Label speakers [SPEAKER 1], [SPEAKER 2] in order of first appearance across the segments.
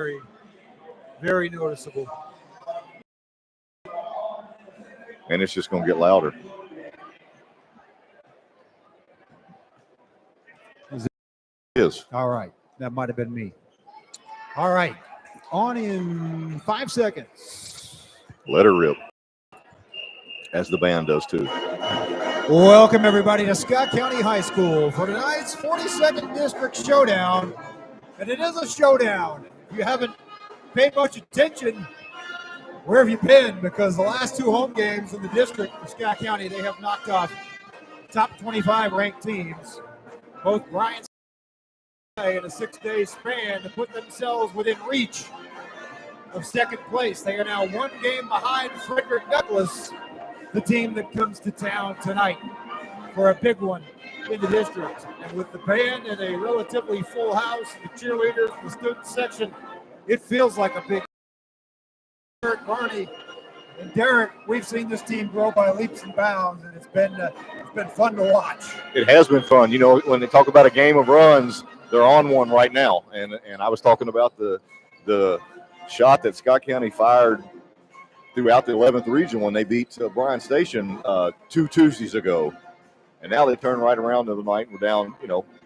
[SPEAKER 1] very, very noticeable.
[SPEAKER 2] And it's just going to get louder. It is.
[SPEAKER 1] All right. That might have been me. All right. On in 5 seconds.
[SPEAKER 2] Let her rip. As the band does too.
[SPEAKER 1] Welcome everybody to Scott County High School for tonight's 42nd District Showdown. And it is a showdown. If you haven't paid much attention, where have you been? Because the last two home games in the district for Scott County, they have knocked off top 25 ranked teams. Both Bryant in a 6-day span to put themselves within reach of second place. They are now one game behind Frederick Douglass, the team that comes to town tonight for a big one in the district. And with the band and a relatively full house, the cheerleaders, the student section, it feels like a big. Derek Barney and Derek, we've seen this team grow by leaps and bounds, and it's been fun to watch.
[SPEAKER 2] It has been fun. You know, when they talk about a game of runs, they're on one right now. And I was talking about the shot that Scott County fired throughout the 11th region when they beat Bryan Station 2 Tuesdays ago. And now they turn right around to the night. We're down,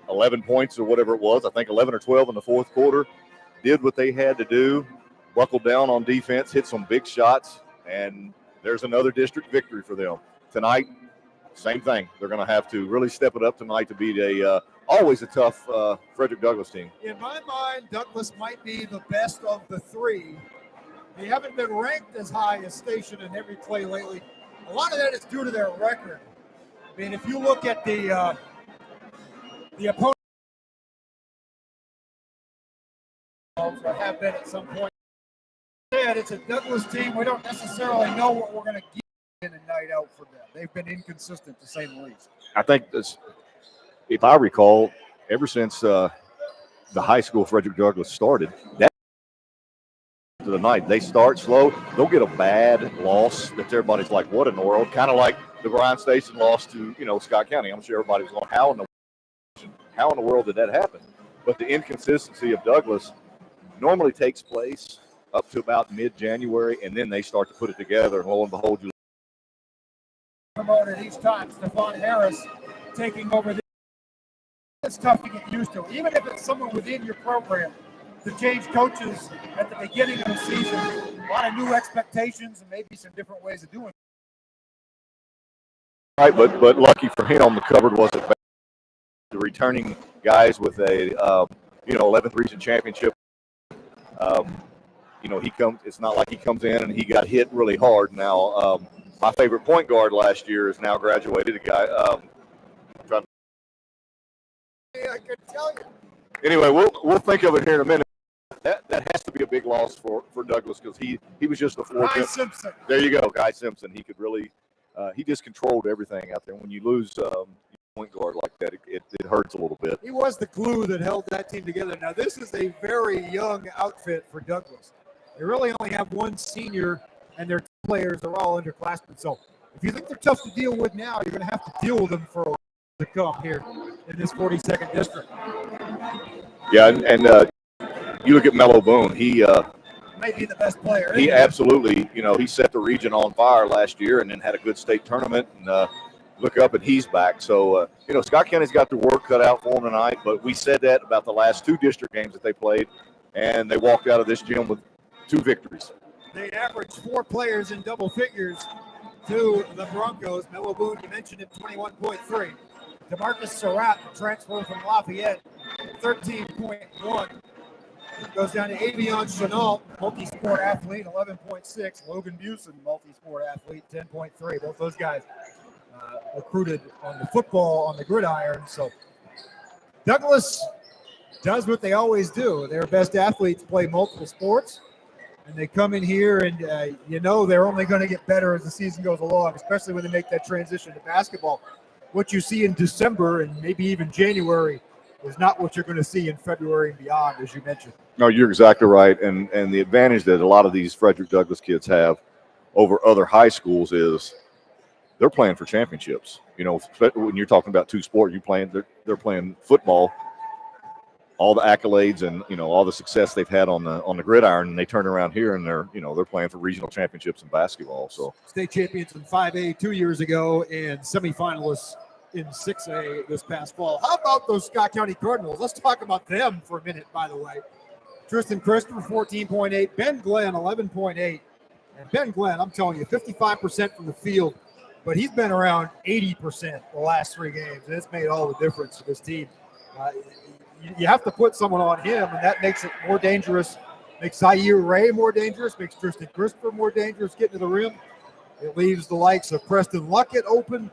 [SPEAKER 2] 11 points or whatever it was. I think 11 or 12 in the fourth quarter. Did what they had to do, buckled down on defense, hit some big shots, and there's another district victory for them. Tonight, same thing. They're going to have to really step it up tonight to beat always a tough Frederick Douglass team.
[SPEAKER 1] In my mind, Douglass might be the best of the three. They haven't been ranked as high as Station in every play lately. A lot of that is due to their record. I mean, if you look at the opponent, or have been at some point, it's a Douglass team. We don't necessarily know what we're going to get in a night out for them. They've been inconsistent, to say the least.
[SPEAKER 2] I think this, if I recall, ever since the high school Frederick Douglass started, that to the night they start slow, they'll get a bad loss that everybody's like, "What in the world?" Kind of like the Bryan Station loss to Scott County. I'm sure everybody was going, "How in the world did that happen?" But the inconsistency of Douglass normally takes place up to about mid-January, and then they start to put it together, and lo and behold, you
[SPEAKER 1] promoted each time. Stephon Harris taking over. It's tough to get used to, even if it's someone within your program. To change coaches at the beginning of the season, a lot of new expectations and maybe some different ways of doing it.
[SPEAKER 2] Right, but lucky for him, the cupboard wasn't bad. The returning guys with a 11th region championship. He comes. It's not like he comes in and he got hit really hard. Now, my favorite point guard last year is now graduated. A guy.
[SPEAKER 1] I could tell you.
[SPEAKER 2] Anyway, we'll think of it here in a minute. That has to be a big loss for Douglass because he was just the fourth.
[SPEAKER 1] Guy Simpson.
[SPEAKER 2] There you go, Guy Simpson. He could really he just controlled everything out there. When you lose point guard like that, it hurts a little bit.
[SPEAKER 1] He was the glue that held that team together. Now this is a very young outfit for Douglass. They really only have one senior, and their players are all underclassmen. So if you think they're tough to deal with now, you're going to have to deal with them for a while to come here in this 42nd district.
[SPEAKER 2] Yeah, and you look at Mello Boone. He
[SPEAKER 1] may be the best player.
[SPEAKER 2] He absolutely, he set the region on fire last year, and then had a good state tournament. And look up, and he's back. So Scott County's got their work cut out for them tonight. But we said that about the last two district games that they played, and they walked out of this gym with 2 victories.
[SPEAKER 1] They averaged 4 players in double figures to the Broncos. Mello Boone, you mentioned him, 21.3. DeMarcus Surratt, transfer from Lafayette, 13.1. Goes down to Avion Chenault, multi-sport athlete, 11.6. Logan Busen, multi-sport athlete, 10.3. Both those guys recruited on the football, on the gridiron. So Douglass does what they always do. Their best athletes play multiple sports, and they come in here and, they're only going to get better as the season goes along, especially when they make that transition to basketball. What you see in December and maybe even January is not what you're going to see in February and beyond, as you mentioned. No,
[SPEAKER 2] you're exactly right. And the advantage that a lot of these Frederick Douglass kids have over other high schools is they're playing for championships. When you're talking about 2 sports, they're playing football. all the accolades and all the success they've had on the gridiron, and they turn around here and they're playing for regional championships in basketball. So
[SPEAKER 1] state champions in 5A 2 years ago and semifinalists in 6A this past fall. How about those Scott County Cardinals? Let's talk about them for a minute, by the way. Tristan Christopher, 14.8. Ben Glenn, 11.8. And Ben Glenn, I'm telling you, 55% from the field, but he's been around 80% the last 3 games, and it's made all the difference for this team. You have to put someone on him, and that makes it more dangerous, makes Zaire Ray more dangerous, makes Tristan Christopher more dangerous getting to the rim. It leaves the likes of Preston Luckett open.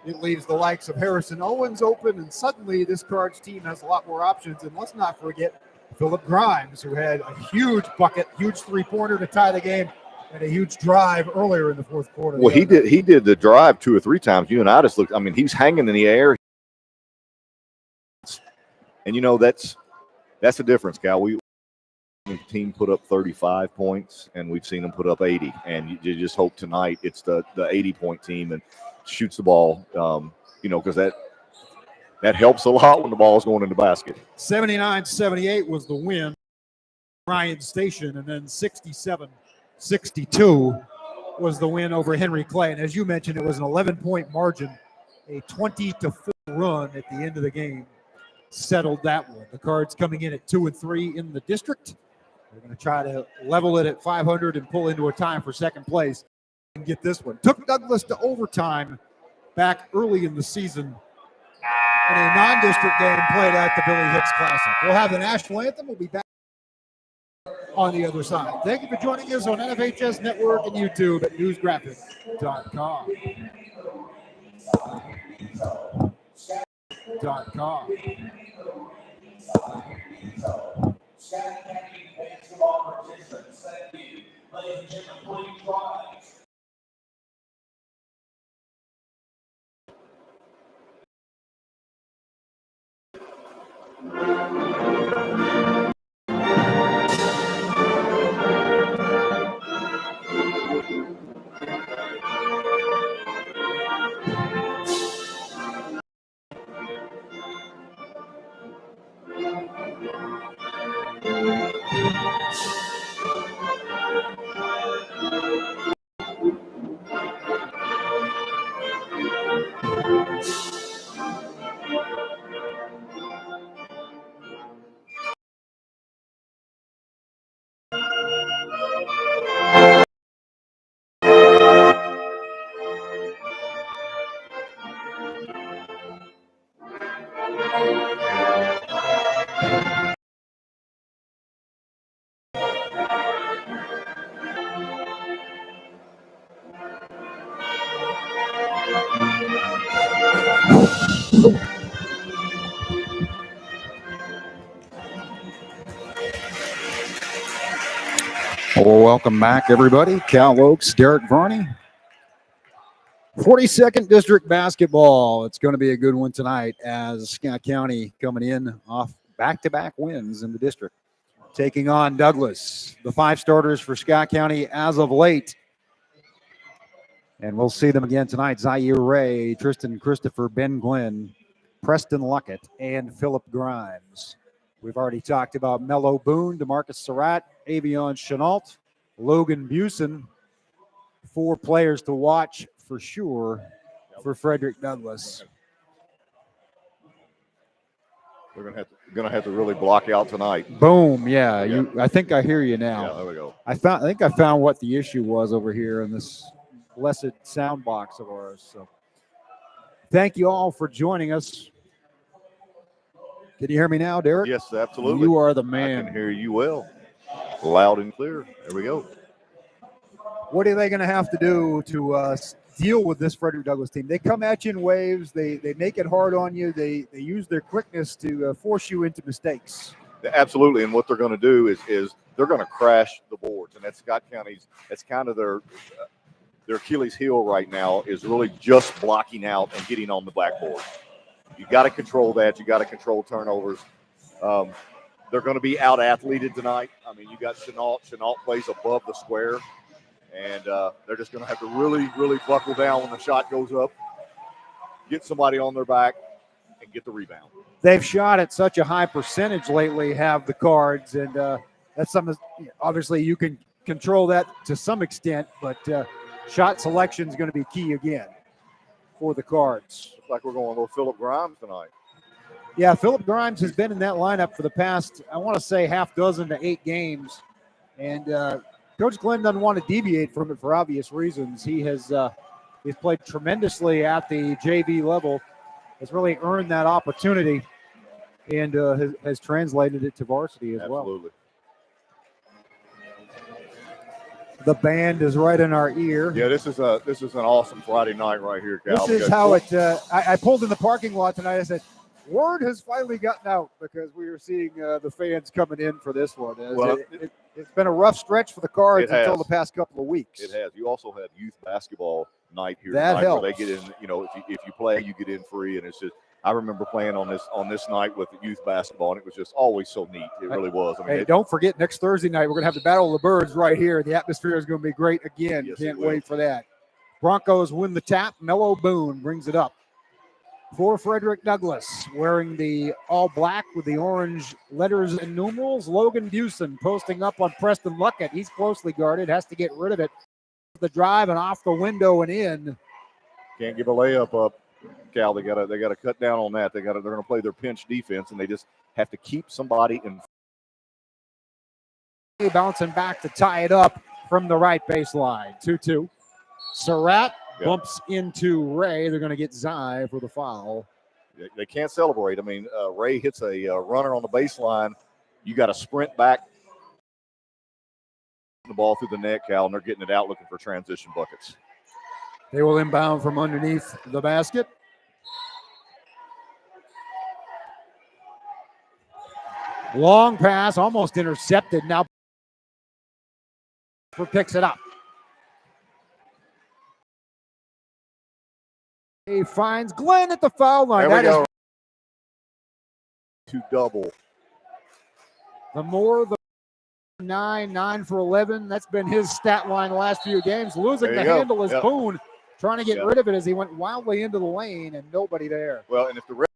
[SPEAKER 1] It leaves the likes of Harrison Owens open, and suddenly this Cards team has a lot more options. And let's not forget Philip Grimes, who had a huge bucket, huge three-pointer to tie the game, and a huge drive earlier in the fourth quarter.
[SPEAKER 2] Well, he did the drive 2 or 3 times. You and I just looked. I mean, he's hanging in the air. And that's the difference, Cal. The team put up 35 points, and we've seen them put up 80. And you just hope tonight it's the 80-point team and shoots the ball, because that helps a lot when the ball is going in the basket.
[SPEAKER 1] 79-78 was the win, Ryan Station, and then 67-62 was the win over Henry Clay. And as you mentioned, it was an 11-point margin, a 20-4 run at the end of the game settled that one. The Cards coming in at 2-3 in the district. They're going to try to level it at 500 and pull into a tie for second place and get this one. Took Douglas to overtime back early in the season in a non-district game played at the Billy Hicks Classic. We'll have the national anthem. We'll be back on the other side. Thank you for joining us on NFHS Network and YouTube at newsgraphic.com. Well, welcome back, everybody. Cal Oaks, Derek Varney. 42nd District basketball. It's going to be a good one tonight as Scott County coming in off back-to-back wins in the district, taking on Douglas. The 5 starters for Scott County as of late. And we'll see them again tonight. Zaire Ray, Tristan Christopher, Ben Glenn, Preston Luckett, and Philip Grimes. We've already talked about Mello Boone, DeMarcus Surratt, Avion Chenault, Logan Busen. 4 players to watch for sure for Frederick Douglas.
[SPEAKER 2] We're gonna have to really block out tonight.
[SPEAKER 1] Boom, yeah. I think I hear you now.
[SPEAKER 2] Yeah, there we go.
[SPEAKER 1] I think I found what the issue was over here in this blessed sound box of ours. So thank you all for joining us. Can you hear me now, Derek?
[SPEAKER 2] Yes, absolutely.
[SPEAKER 1] You are the man.
[SPEAKER 2] I can hear you well. Loud and clear. There we go.
[SPEAKER 1] What are they going to have to do to deal with this Frederick Douglas team? They come at you in waves. They make it hard on you. They use their quickness to force you into mistakes.
[SPEAKER 2] Absolutely. And what they're going to do is they're going to crash the boards. And that's Scott County's, that's kind of their Achilles heel right now, is really just blocking out and getting on the backboard. You got to control that. You got to control turnovers. They're going to be out-athleted tonight. I mean, you got Chenault. Chenault plays above the square, and they're just going to have to really, really buckle down when the shot goes up, get somebody on their back, and get the rebound.
[SPEAKER 1] They've shot at such a high percentage lately, have the Cards, and that's something, obviously you can control that to some extent, but shot selection is going to be key again for the Cards.
[SPEAKER 2] Looks like we're going a little Philip Grimes tonight.
[SPEAKER 1] Yeah, Philip Grimes has been in that lineup for the past, I want to say, half dozen to 8 games, and Coach Glenn doesn't want to deviate from it for obvious reasons. He's played tremendously at the JV level, has really earned that opportunity, and has translated it to varsity as well.
[SPEAKER 2] Absolutely.
[SPEAKER 1] The band is right in our ear.
[SPEAKER 2] Yeah, this is an awesome Friday night right here, Cal.
[SPEAKER 1] This is how it. I pulled in the parking lot tonight. I said, "Word has finally gotten out," because we were seeing the fans coming in for this one.
[SPEAKER 2] Well,
[SPEAKER 1] It's been a rough stretch for the Cards until the past couple of weeks.
[SPEAKER 2] It has. You also had youth basketball night here
[SPEAKER 1] that
[SPEAKER 2] tonight
[SPEAKER 1] helps.
[SPEAKER 2] where they get in. If you play, you get in free, and it's just. I remember playing on this night with the youth basketball, and it was just always so neat. It really was. I mean,
[SPEAKER 1] don't forget, next Thursday night, we're going to have the Battle of the Birds right here. The atmosphere is going to be great again.
[SPEAKER 2] Yes,
[SPEAKER 1] Can't wait for that. Broncos win the tap. Mello Boone brings it up for Frederick Douglass, wearing the all black with the orange letters and numerals. Logan Busen posting up on Preston Luckett. He's closely guarded, has to get rid of it. The drive and off the window and in.
[SPEAKER 2] Can't give a layup up. Cal, they gotta cut down on that. They're gonna play their pinch defense, and they just have to keep somebody in.
[SPEAKER 1] Bouncing back to tie it up from the right baseline. 2-2. Surratt bumps into Ray. They're going to get Zai for the foul.
[SPEAKER 2] They can't celebrate. I mean, Ray hits a runner on the baseline. You got to sprint back the ball through the net, Cal, and they're getting it out looking for transition buckets.
[SPEAKER 1] They will inbound from underneath the basket. Long pass, almost intercepted. Now picks it up. He finds Glenn at the foul line.
[SPEAKER 2] There we go. To double.
[SPEAKER 1] The more the 9 for 11. That's been his stat line the last few games. Losing the handle is Boone, trying to get rid of it as he went wildly into the lane and nobody there.
[SPEAKER 2] Well, and if the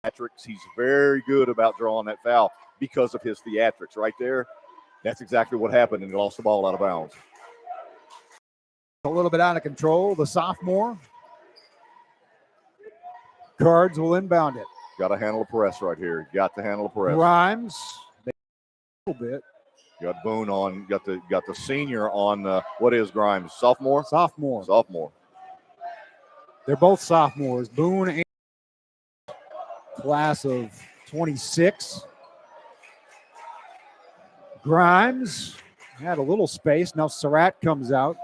[SPEAKER 2] theatrics, he's very good about drawing that foul because of his theatrics right there. That's exactly what happened, and he lost the ball out of bounds.
[SPEAKER 1] A little bit out of control, the sophomore. Cards will inbound it.
[SPEAKER 2] Got to handle the press right here. Got to handle the press.
[SPEAKER 1] Grimes, a little bit.
[SPEAKER 2] Got Boone on. Got the senior on. What is Grimes? Sophomore.
[SPEAKER 1] Sophomore. They're both sophomores. Boone and class of 26. Grimes had a little space. Now Surratt comes out.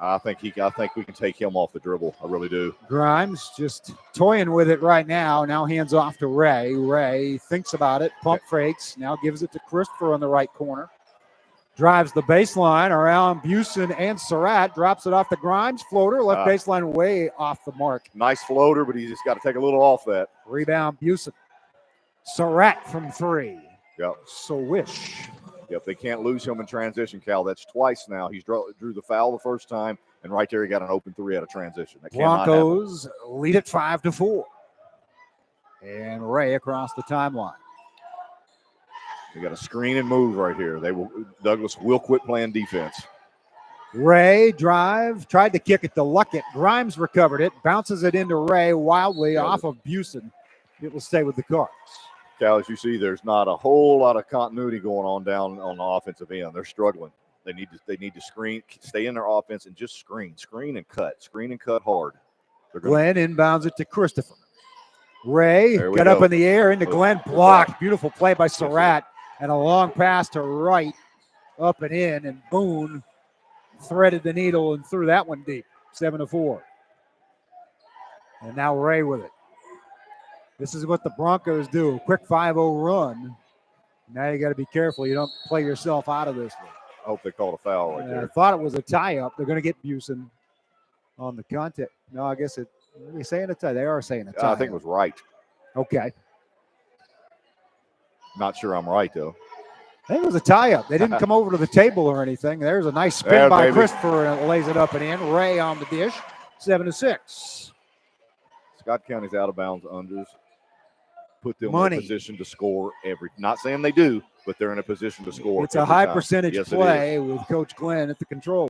[SPEAKER 2] I think we can take him off the dribble. I really do.
[SPEAKER 1] Grimes just toying with it right now. Now hands off to Ray. Ray thinks about it. Pump fakes. Now gives it to Christopher on the right corner. Drives the baseline around Busen and Surratt. Drops it off the Grimes. Floater. Left baseline way off the mark.
[SPEAKER 2] Nice floater, but he's just got to take a little off that.
[SPEAKER 1] Rebound Busen. Surratt from 3.
[SPEAKER 2] Yep.
[SPEAKER 1] So wish.
[SPEAKER 2] Yep, they can't lose him in transition, Cal. That's twice now. He's drew the foul the first time, and right there he got an open 3 out of transition.
[SPEAKER 1] Broncos lead it 5-4. And Ray across the timeline.
[SPEAKER 2] They got a screen and move right here. Douglas will quit playing defense.
[SPEAKER 1] Ray drive, tried to kick it to Luckett. Grimes recovered it, bounces it into Ray wildly off of Busen. It will stay with the Cards.
[SPEAKER 2] Cal, as you see, there's not a whole lot of continuity going on down on the offensive end. They're struggling. They need to screen, stay in their offense, and just screen and cut hard.
[SPEAKER 1] Glenn inbounds it to Christopher. Ray got up in the air into Glenn, blocked. Beautiful play by Surratt, and a long pass to right, up and in, and Boone threaded the needle and threw that one deep. 7-4. And now Ray with it. This is what the Broncos do. Quick 5-0 run. Now you got to be careful. You don't play yourself out of this one.
[SPEAKER 2] I hope they called a foul right there.
[SPEAKER 1] I thought it was a tie-up. They're going to get Busen on the contact. No, I guess are they saying a tie? They are saying a tie.
[SPEAKER 2] I think it was right.
[SPEAKER 1] Okay.
[SPEAKER 2] Not sure I'm right, though.
[SPEAKER 1] I think it was a tie-up. They didn't come over to the table or anything. There's a nice spin by Christopher, and it lays it up and in. Ray on the dish. 7-6.
[SPEAKER 2] Scott County's out of bounds unders put them
[SPEAKER 1] Money.
[SPEAKER 2] in a position to score not saying they do, but they're in a position to score.
[SPEAKER 1] It's a high
[SPEAKER 2] time.
[SPEAKER 1] percentage
[SPEAKER 2] Yes,
[SPEAKER 1] play with Coach Glenn at the control.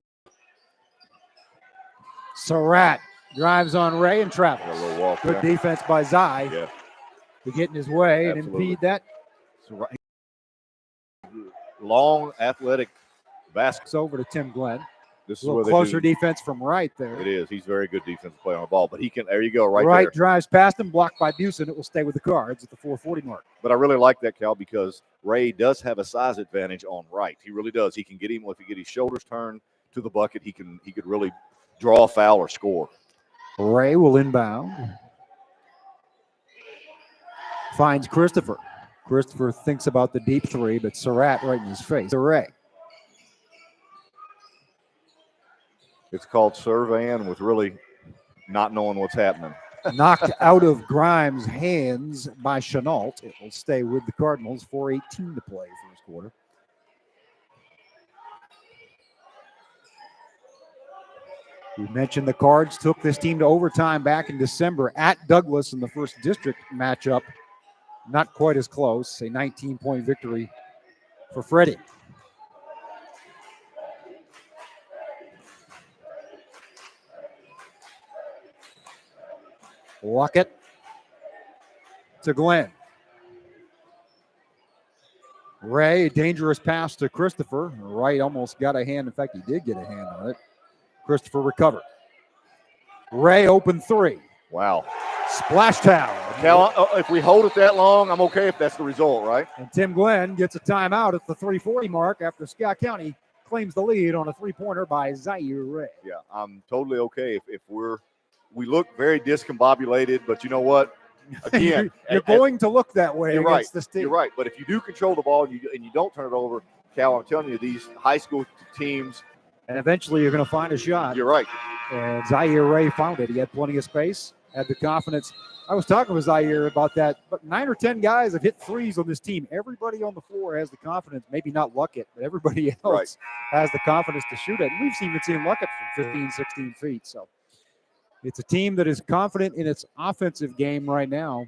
[SPEAKER 1] Surratt drives on Ray and travels.
[SPEAKER 2] A little walk
[SPEAKER 1] Good
[SPEAKER 2] there.
[SPEAKER 1] defense by Zai to get in his way and impede that.
[SPEAKER 2] Long, athletic basket.
[SPEAKER 1] Over to Tim Glenn.
[SPEAKER 2] This is
[SPEAKER 1] a little closer defense from Wright there.
[SPEAKER 2] It is. He's very good defensive play on the ball, but he can. There you go,
[SPEAKER 1] Wright
[SPEAKER 2] there.
[SPEAKER 1] Drives past him, blocked by Busen. It will stay with the Cards at the 4:40 mark.
[SPEAKER 2] But I really like that, Cal, because Ray does have a size advantage on Wright. He really does. He can get him if he get his shoulders turned to the bucket. He could really draw a foul or score.
[SPEAKER 1] Ray will inbound. Finds Christopher. Christopher thinks about the deep three, but Surratt right in his face. Ray.
[SPEAKER 2] It's called surveying with really not knowing what's happening.
[SPEAKER 1] Knocked out of Grimes' hands by Chenault. It will stay with the Cardinals. 4:18 to play first quarter. We mentioned the Cards took this team to overtime back in December at Douglas in the first district matchup. Not quite as close. A 19-point victory for Freddie. Luckett to Glenn. Ray, a dangerous pass to Christopher. Wright almost got a hand. In fact, he did get a hand on it. Christopher recovered. Ray open three.
[SPEAKER 2] Wow.
[SPEAKER 1] Splash town.
[SPEAKER 2] Cal, if we hold it that long, I'm okay if that's the result, right?
[SPEAKER 1] And Tim Glenn gets a timeout at the 3:40 mark after Scott County claims the lead on a three-pointer by Zaire Ray.
[SPEAKER 2] Yeah, I'm totally okay if we look very discombobulated, but you know what? Again,
[SPEAKER 1] you're going to look that way against this team.
[SPEAKER 2] You're right, but if you do control the ball and you don't turn it over, Cal, I'm telling you, these high school teams.
[SPEAKER 1] And eventually you're going to find a shot.
[SPEAKER 2] You're right.
[SPEAKER 1] And Zaire Ray found it. He had plenty of space, had the confidence. I was talking with Zaire about that, but 9 or 10 guys have hit threes on this team. Everybody on the floor has the confidence, maybe not Luckett, but everybody else has the confidence to shoot it. And we've even seen Luckett from 15, 16 feet. So it's a team that is confident in its offensive game right now.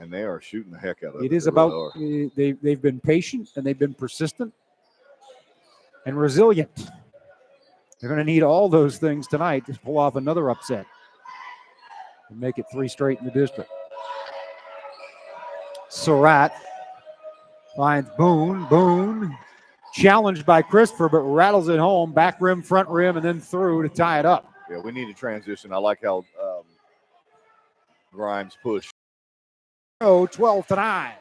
[SPEAKER 2] And they are shooting the heck out of it.
[SPEAKER 1] It is about they've been patient and they've been persistent and resilient. They're going to need all those things tonight to pull off another upset and make it 3 straight in the district. Surratt finds Boone. Boone challenged by Christopher, but rattles it home. Back rim, front rim, and then through to tie it up.
[SPEAKER 2] Yeah, we need a transition. I like how Grimes pushed.
[SPEAKER 1] 12-9.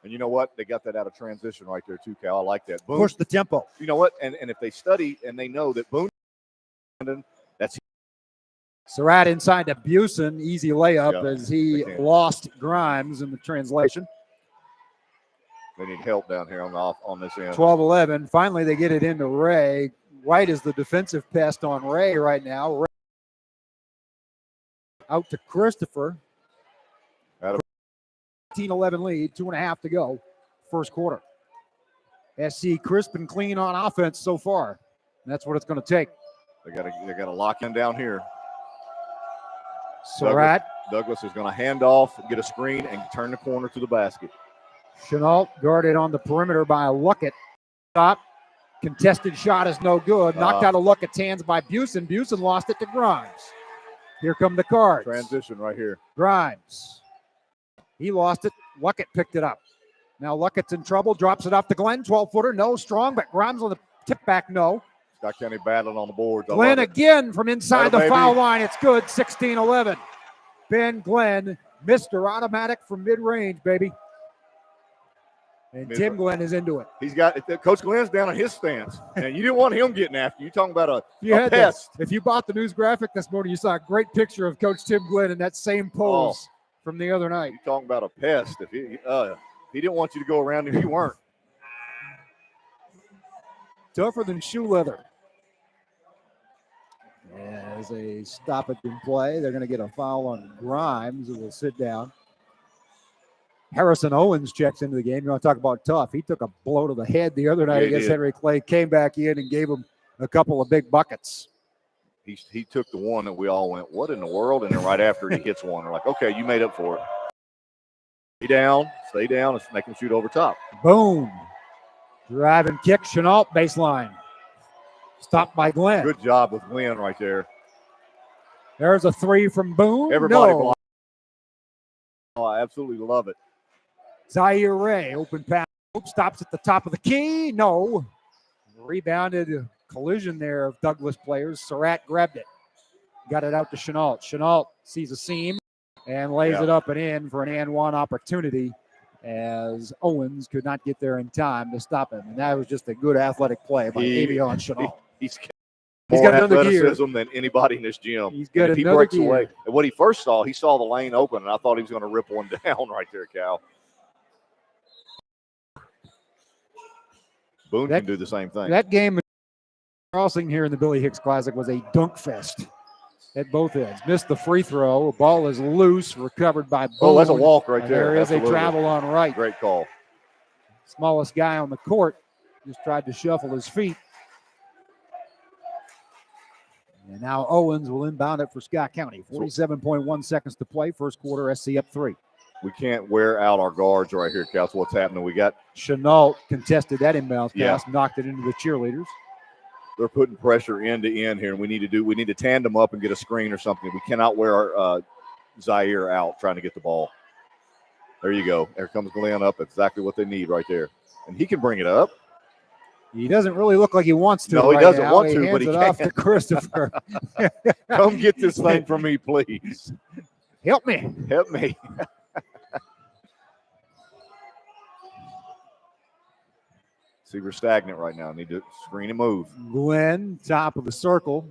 [SPEAKER 2] And you know what? They got that out of transition right there too, Cal. I like that. Boone,
[SPEAKER 1] push the tempo.
[SPEAKER 2] You know what? And if they study and they know that Boone, that's
[SPEAKER 1] Surratt inside to Busen. Easy layup as he lost Grimes in the translation.
[SPEAKER 2] They need help down here on this end.
[SPEAKER 1] 12-11. Finally, they get it into Ray. White is the defensive pest on Ray right now. Ray out to Christopher. 15-11 lead, 2.5 to go, first quarter. SC crisp and clean on offense so far. That's what it's going to take.
[SPEAKER 2] They got to lock in down here.
[SPEAKER 1] Surratt.
[SPEAKER 2] Douglas is going to hand off, get a screen, and turn the corner to the basket.
[SPEAKER 1] Chenault guarded on the perimeter by Luckett. Stop. Contested shot is no good. Knocked out of Luckett's hands by Busen. Busen lost it to Grimes. Here come the Cards.
[SPEAKER 2] Transition right here.
[SPEAKER 1] Grimes. He lost it. Luckett picked it up. Now Luckett's in trouble. Drops it off to Glenn. 12-footer. No. Strong, but Grimes on the tip back. No.
[SPEAKER 2] Scott County battling on the boards.
[SPEAKER 1] Glenn again from inside the foul line. It's good. 16-11. Ben Glenn, Mr. Automatic from mid-range, baby. And Tim Glenn is into it.
[SPEAKER 2] He's got Coach Glenn's down on his stance, and you didn't want him getting after you. Talking about a pest.
[SPEAKER 1] If you bought the news graphic this morning, you saw a great picture of Coach Tim Glenn in that same pose from the other night.
[SPEAKER 2] You're talking about a pest. If he didn't want you to go around him, you weren't.
[SPEAKER 1] Tougher than shoe leather. As a stoppage in play, they're going to get a foul on Grimes, who will sit down. Harrison Owens checks into the game. You want to talk about tough. He took a blow to the head the other night against Henry Clay, came back in and gave him a couple of big buckets.
[SPEAKER 2] he took the one that we all went, what in the world? And then right after he hits one, we're like, okay, you made up for it. Stay down, and make him shoot over top.
[SPEAKER 1] Boom. Drive and kick, Chenault, baseline. Stopped by Glenn.
[SPEAKER 2] Good job with Glenn right there.
[SPEAKER 1] There's a three from Boone.
[SPEAKER 2] Everybody
[SPEAKER 1] no.
[SPEAKER 2] blocked. Oh, I absolutely love it.
[SPEAKER 1] Zaire Ray, open pass. Stops at the top of the key. No. Rebounded collision there of Douglas players. Surratt grabbed it. Got it out to Chenault. Chenault sees a seam and lays it up and in for an and one opportunity as Owens could not get there in time to stop him. And that was just a good athletic play by Avion Chenault.
[SPEAKER 2] He's
[SPEAKER 1] got another
[SPEAKER 2] athleticism than anybody in this gym.
[SPEAKER 1] He's got
[SPEAKER 2] if he
[SPEAKER 1] another
[SPEAKER 2] breaks
[SPEAKER 1] gear.
[SPEAKER 2] away. And what he first saw, he saw the lane open, and I thought he was going to rip one down right there, Cal. Boone can do the same thing.
[SPEAKER 1] That game crossing here in the Billy Hicks Classic was a dunk fest at both ends. Missed the free throw. Ball is loose, recovered by Boone.
[SPEAKER 2] Oh, that's a walk right there.
[SPEAKER 1] There is a travel on right.
[SPEAKER 2] Great call.
[SPEAKER 1] Smallest guy on the court just tried to shuffle his feet. And now Owens will inbound it for Scott County. 47.1 seconds to play. First quarter, SC up 3.
[SPEAKER 2] We can't wear out our guards right here, Cal. So what's happening? We got
[SPEAKER 1] Chenault contested that inbound pass, knocked it into the cheerleaders.
[SPEAKER 2] They're putting pressure end to end here, and we need to tandem up and get a screen or something. We cannot wear our Zaire out trying to get the ball. There you go. There comes Glenn up. Exactly what they need right there. And he can bring it up.
[SPEAKER 1] He doesn't really look like he wants to.
[SPEAKER 2] No, he doesn't want to, but he
[SPEAKER 1] can. Off to Christopher.
[SPEAKER 2] Come get this thing from me, please.
[SPEAKER 1] Help me.
[SPEAKER 2] Help me. See, we're stagnant right now. Need to screen and move.
[SPEAKER 1] Glenn, top of the circle,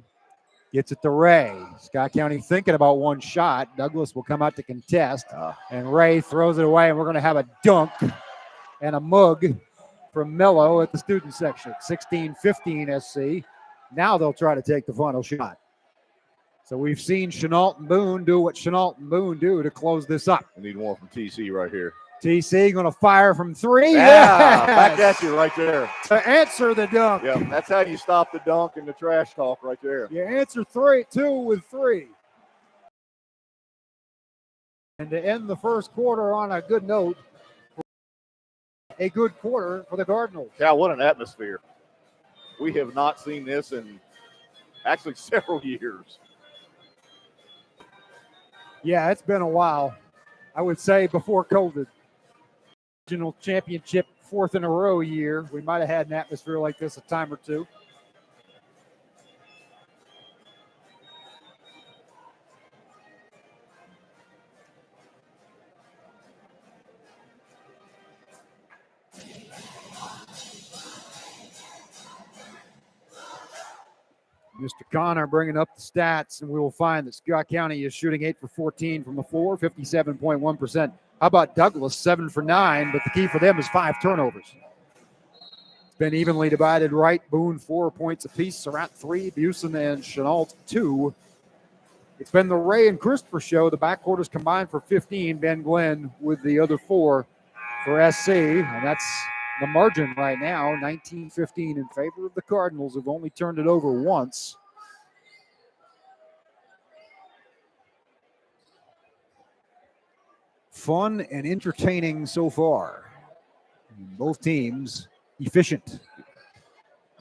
[SPEAKER 1] gets it to Ray. Scott County thinking about one shot. Douglas will come out to contest, and Ray throws it away, and we're going to have a dunk and a mug from Mello at the student section. 16-15 SC. Now they'll try to take the final shot. So we've seen Chenault and Boone do what Chenault and Boone do to close this up.
[SPEAKER 2] We need one from TC right here.
[SPEAKER 1] TC going to fire from 3.
[SPEAKER 2] Yeah, back at you right there.
[SPEAKER 1] To answer the dunk.
[SPEAKER 2] Yeah, that's how you stop the dunk and the trash talk right there.
[SPEAKER 1] You answer 2 with 3. And to end the first quarter on a good note, a good quarter for the Cardinals.
[SPEAKER 2] Cal, what an atmosphere. We have not seen this in actually several years.
[SPEAKER 1] Yeah, it's been a while. I would say before COVID. Regional championship 4th in a row year. We might have had an atmosphere like this a time or two. Mr. Connor bringing up the stats, and we will find that Scott County is shooting 8 for 14 from the floor, 57.1%. How about Douglas, 7 for 9, but the key for them is 5 turnovers. It's been evenly divided right. Boone, 4 points apiece. Surratt, 3. Busen and Chenault, 2. It's been the Ray and Christopher show. The backcourt is combined for 15. Ben Glenn with the other 4 for SC, and that's the margin right now, 19-15 in favor of the Cardinals, who've only turned it over once. Fun and entertaining so far. Both teams efficient.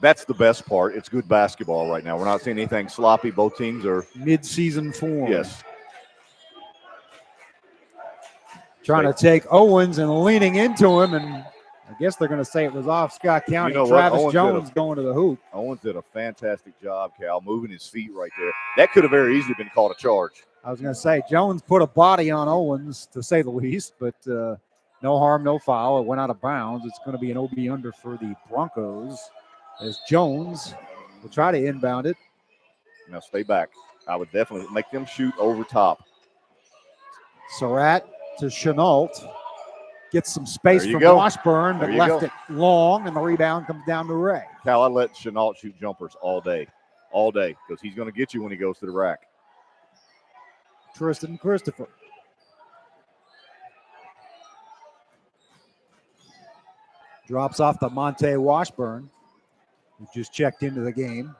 [SPEAKER 2] That's the best part. It's good basketball right now. We're not seeing anything sloppy. Both teams are
[SPEAKER 1] mid-season form.
[SPEAKER 2] Yes.
[SPEAKER 1] Trying to take Owens and leaning into him, and I guess they're going to say it was off Scott County.
[SPEAKER 2] You know
[SPEAKER 1] Travis Jones going to the hoop.
[SPEAKER 2] Owens did a fantastic job, Cal, moving his feet right there. That could have very easily been called a charge.
[SPEAKER 1] I was going to say, Jones put a body on Owens, to say the least, but no harm, no foul. It went out of bounds. It's going to be an OB under for the Broncos as Jones will try to inbound it.
[SPEAKER 2] Now stay back. I would definitely make them shoot over top.
[SPEAKER 1] Surratt to Chenault. Gets some space from Washburn, but left it long, and the rebound comes down to Ray.
[SPEAKER 2] Cal, I let Chenault shoot jumpers all day, because he's going to get you when he goes to the rack.
[SPEAKER 1] Tristan Christopher. Drops off to Monte Washburn, who just checked into the game.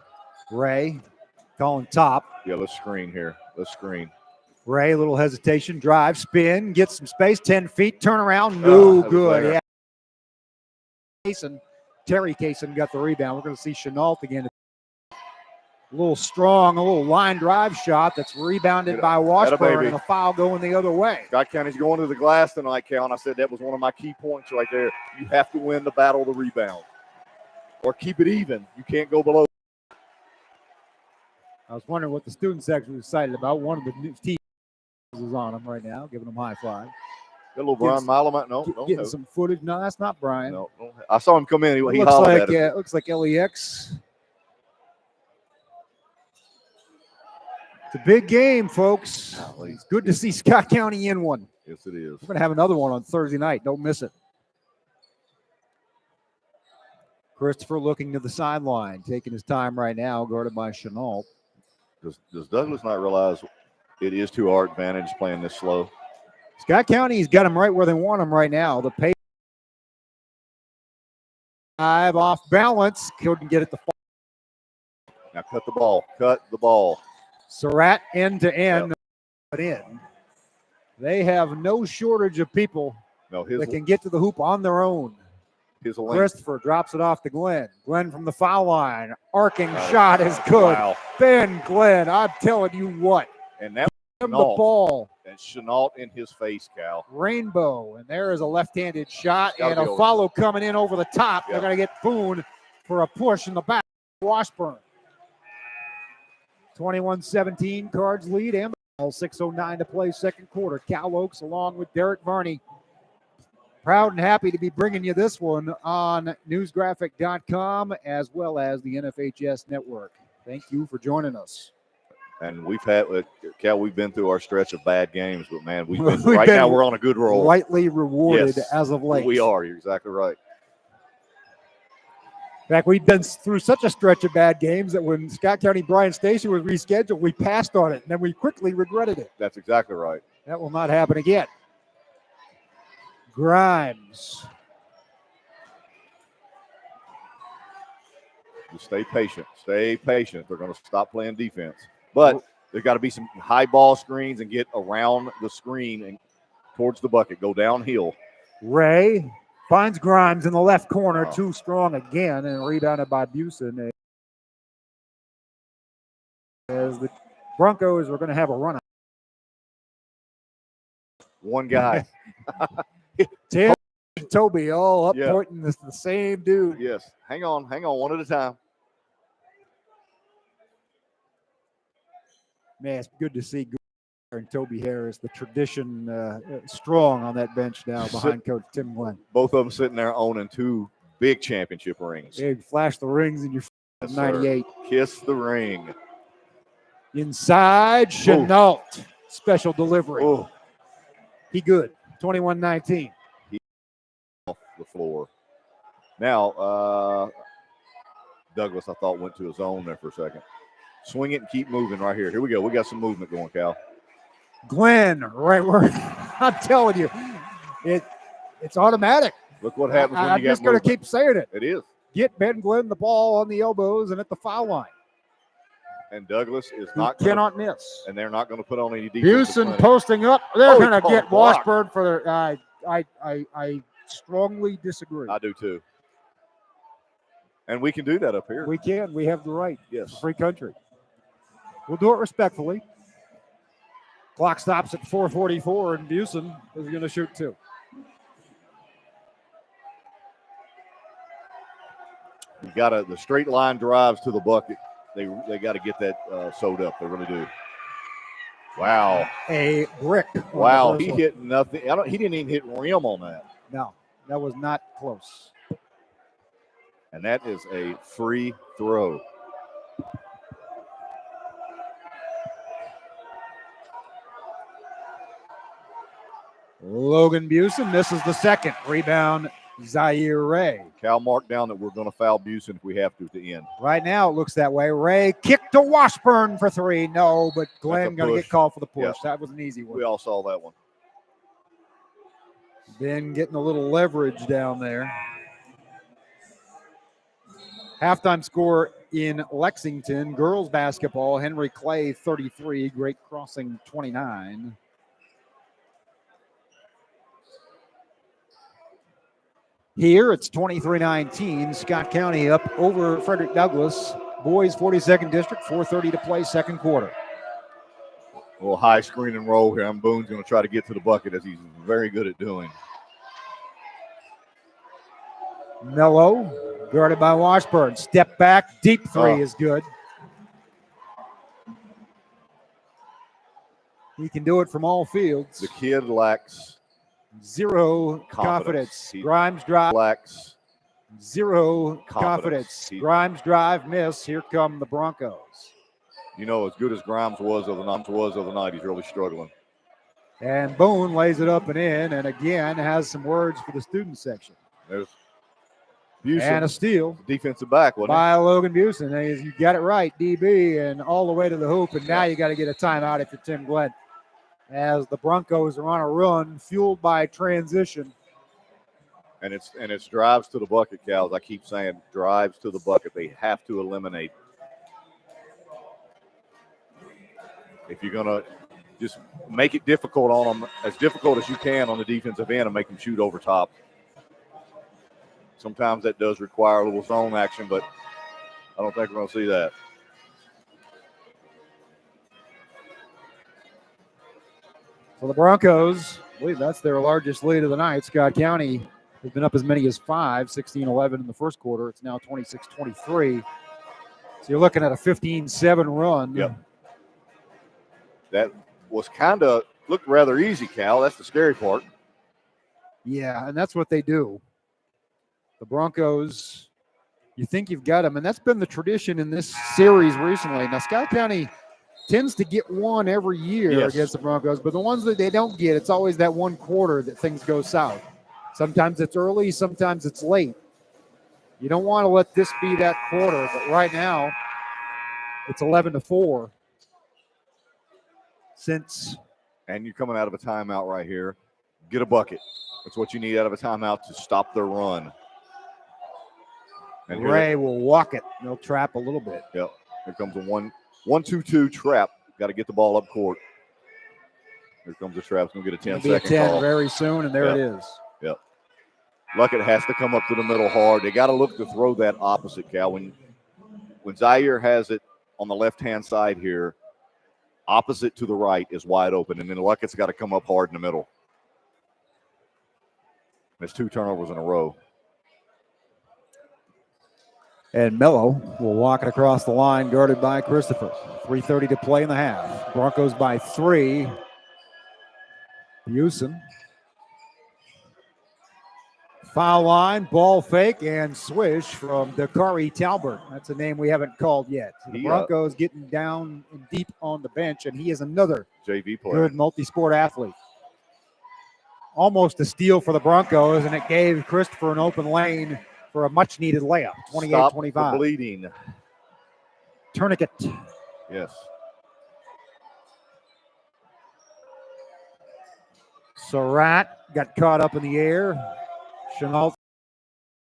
[SPEAKER 1] Ray Calling top.
[SPEAKER 2] Yeah, let's screen here. Let's screen.
[SPEAKER 1] Ray, a little hesitation, drive, spin, get some space, 10 feet, turn around, no good. Yeah. Terry Kaysen got the rebound. We're going to see Chenault again. A little strong, a little line drive shot that's rebounded by Washburn, and a foul going the other way.
[SPEAKER 2] Scott County's going to the glass tonight, Cal, and I said that was one of my key points right there. You have to win the battle of the rebound or keep it even. You can't go below.
[SPEAKER 1] I was wondering what the student section was excited about. One of the new teams is on them right now, giving them high five.
[SPEAKER 2] Got a little Brian Milam. No,
[SPEAKER 1] getting some footage. No, that's not Brian.
[SPEAKER 2] No, I saw him come in. He
[SPEAKER 1] looks
[SPEAKER 2] hollered
[SPEAKER 1] like
[SPEAKER 2] at us.
[SPEAKER 1] It looks like LEX. It's a big game, folks. It's good to see Scott County in one.
[SPEAKER 2] Yes, it is.
[SPEAKER 1] We're going to have another one on Thursday night. Don't miss it. Christopher looking to the sideline, taking his time right now, guarded by Chenault.
[SPEAKER 2] Does Douglas not realize it is to our advantage playing this slow?
[SPEAKER 1] Scott County's got them right where they want them right now. The pace off balance, couldn't get it to fall.
[SPEAKER 2] Now cut the ball. Cut the ball.
[SPEAKER 1] Surratt end to end, but in. They have no shortage of people that can get to the hoop on their own. Christopher drops it off to Glenn. Glenn from the foul line. Arcing shot is good.
[SPEAKER 2] Wow.
[SPEAKER 1] Ben Glenn, I'm telling you what.
[SPEAKER 2] And that
[SPEAKER 1] the ball.
[SPEAKER 2] And Chenault in his face, Cal.
[SPEAKER 1] Rainbow. And there is a left-handed shot and a follow coming in over the top. They're going to get Boone for a push in the back. Washburn. 21-17, Cards lead. And 6:09 to play second quarter. Cal Oaks along with Derek Varney. Proud and happy to be bringing you this one on newsgraphic.com as well as the NFHS network. Thank you for joining us.
[SPEAKER 2] And we've been through our stretch of bad games, but man, now we're on a good roll.
[SPEAKER 1] Rightly rewarded as of late.
[SPEAKER 2] We are. You're exactly right.
[SPEAKER 1] In fact, we've been through such a stretch of bad games that when Scott County Bryan Station was rescheduled, we passed on it, and then we quickly regretted it.
[SPEAKER 2] That's exactly right.
[SPEAKER 1] That will not happen again. Grimes.
[SPEAKER 2] Just stay patient. Stay patient. They're going to stop playing defense. But there's got to be some high ball screens and get around the screen and towards the bucket. Go downhill.
[SPEAKER 1] Ray finds Grimes in the left corner. Too strong again and rebounded by Busen. As the Broncos are going to have a run.
[SPEAKER 2] One guy.
[SPEAKER 1] Tim and Toby all up pointing the same dude.
[SPEAKER 2] Yes. Hang on, one at a time.
[SPEAKER 1] Man, it's good to see and Toby Harris, the tradition strong on that bench now behind Coach Tim Glenn.
[SPEAKER 2] Both of them sitting there owning 2 big championship rings.
[SPEAKER 1] They flash the rings in your 98.
[SPEAKER 2] Kiss the ring.
[SPEAKER 1] Inside, Chenault. Special delivery. Oh. He good. 21-19.
[SPEAKER 2] He off the floor. Now, Douglas, I thought, went to his own there for a second. Swing it and keep moving right here. Here we go. We got some movement going, Cal.
[SPEAKER 1] Glenn, right where I'm telling you, it's automatic.
[SPEAKER 2] Look what happens when you get
[SPEAKER 1] I'm just going to keep saying it.
[SPEAKER 2] It is.
[SPEAKER 1] Get Ben Glenn the ball on the elbows and at the foul line.
[SPEAKER 2] And Douglas is
[SPEAKER 1] cannot miss.
[SPEAKER 2] And they're not going to put on any defense.
[SPEAKER 1] Busen posting up. They're going to get Washburn for their. I strongly disagree.
[SPEAKER 2] I do too. And we can do that up here.
[SPEAKER 1] We can. We have the right.
[SPEAKER 2] Yes.
[SPEAKER 1] Free country. We'll do it respectfully. Clock stops at 4:44, and Busen is going to shoot 2.
[SPEAKER 2] You got the straight line drives to the bucket. They got to get that sewed up. They really do. Wow.
[SPEAKER 1] A brick.
[SPEAKER 2] Wow. He hit nothing. He didn't even hit rim on that.
[SPEAKER 1] No, that was not close.
[SPEAKER 2] And that is a free throw.
[SPEAKER 1] Logan Busen misses the second. Rebound, Zaire Ray.
[SPEAKER 2] Cal marked down that we're going to foul Busen if we have to at the end.
[SPEAKER 1] Right now it looks that way. Ray kicked to Washburn for 3. No, but Glenn going to get called for the push. Yeah. That was an easy one.
[SPEAKER 2] We all saw that one.
[SPEAKER 1] Ben getting a little leverage down there. Halftime score in Lexington. Girls basketball, Henry Clay 33, Great Crossing 29. Here it's 23-19. Scott County up over Frederick Douglass. Boys 42nd District, 4:30 to play, second quarter.
[SPEAKER 2] A little high screen and roll here. Boone's going to try to get to the bucket, as he's very good at doing.
[SPEAKER 1] Mello, guarded by Washburn. Step back, deep three is good. He can do it from all fields.
[SPEAKER 2] The kid lacks
[SPEAKER 1] zero confidence. Grimes drive.
[SPEAKER 2] Lacks
[SPEAKER 1] zero confidence. Grimes drive, miss. Here come the Broncos.
[SPEAKER 2] You know, as good as Grimes was of the night, he's really struggling.
[SPEAKER 1] And Boone lays it up and in, and again has some words for the student section.
[SPEAKER 2] There's Busen,
[SPEAKER 1] and a steal.
[SPEAKER 2] Defensive back, wasn't
[SPEAKER 1] by Logan Busen. You got it right, DB, and all the way to the hoop. And now you got to get a timeout if you're Tim Glenn, as the Broncos are on a run, fueled by transition.
[SPEAKER 2] And it's drives to the bucket, Cal. As I keep saying, drives to the bucket. They have to eliminate. If you're going to just make it difficult on them, as difficult as you can on the defensive end, and make them shoot over top. Sometimes that does require a little zone action, but I don't think we're going to see that.
[SPEAKER 1] For the Broncos, I believe that's their largest lead of the night. Scott County has been up as many as 5, 16-11 in the first quarter. It's now 26-23. So you're looking at a 15-7 run.
[SPEAKER 2] Yep. That was looked rather easy, Cal. That's the scary part.
[SPEAKER 1] Yeah, and that's what they do. The Broncos, you think you've got them, and that's been the tradition in this series recently. Now, Scott County tends to get one every year against the Broncos, but the ones that they don't get, it's always that one quarter that things go south. Sometimes it's early, sometimes it's late. You don't want to let this be that quarter, but right now it's 11-4.
[SPEAKER 2] And you're coming out of a timeout right here. Get a bucket. That's what you need out of a timeout to stop their run.
[SPEAKER 1] And Ray will walk it. They'll trap a little bit.
[SPEAKER 2] Yep. Here comes a 1-2-2 trap. Got to get the ball up court. Here comes the trap. It's going to get a 10-second call.
[SPEAKER 1] Very soon, and there it is.
[SPEAKER 2] Yep. Luckett has to come up to the middle hard. They got to look to throw that opposite, Cal. When Zaire has it on the left-hand side here, opposite to the right is wide open, and then Luckett's got to come up hard in the middle. There's 2 turnovers in a row.
[SPEAKER 1] And Mello will walk it across the line, guarded by Christopher. 3:30 to play in the half. Broncos by 3. Busen. Foul line, ball fake, and swish from Dakari Talbert. That's a name we haven't called yet. The Broncos getting down and deep on the bench, and he is another
[SPEAKER 2] JV player.
[SPEAKER 1] Good multi-sport athlete. Almost a steal for the Broncos, and it gave Christopher an open lane for a much-needed layup, 28-25.
[SPEAKER 2] Stop the bleeding.
[SPEAKER 1] Tourniquet.
[SPEAKER 2] Yes.
[SPEAKER 1] Surratt got caught up in the air. Chenault,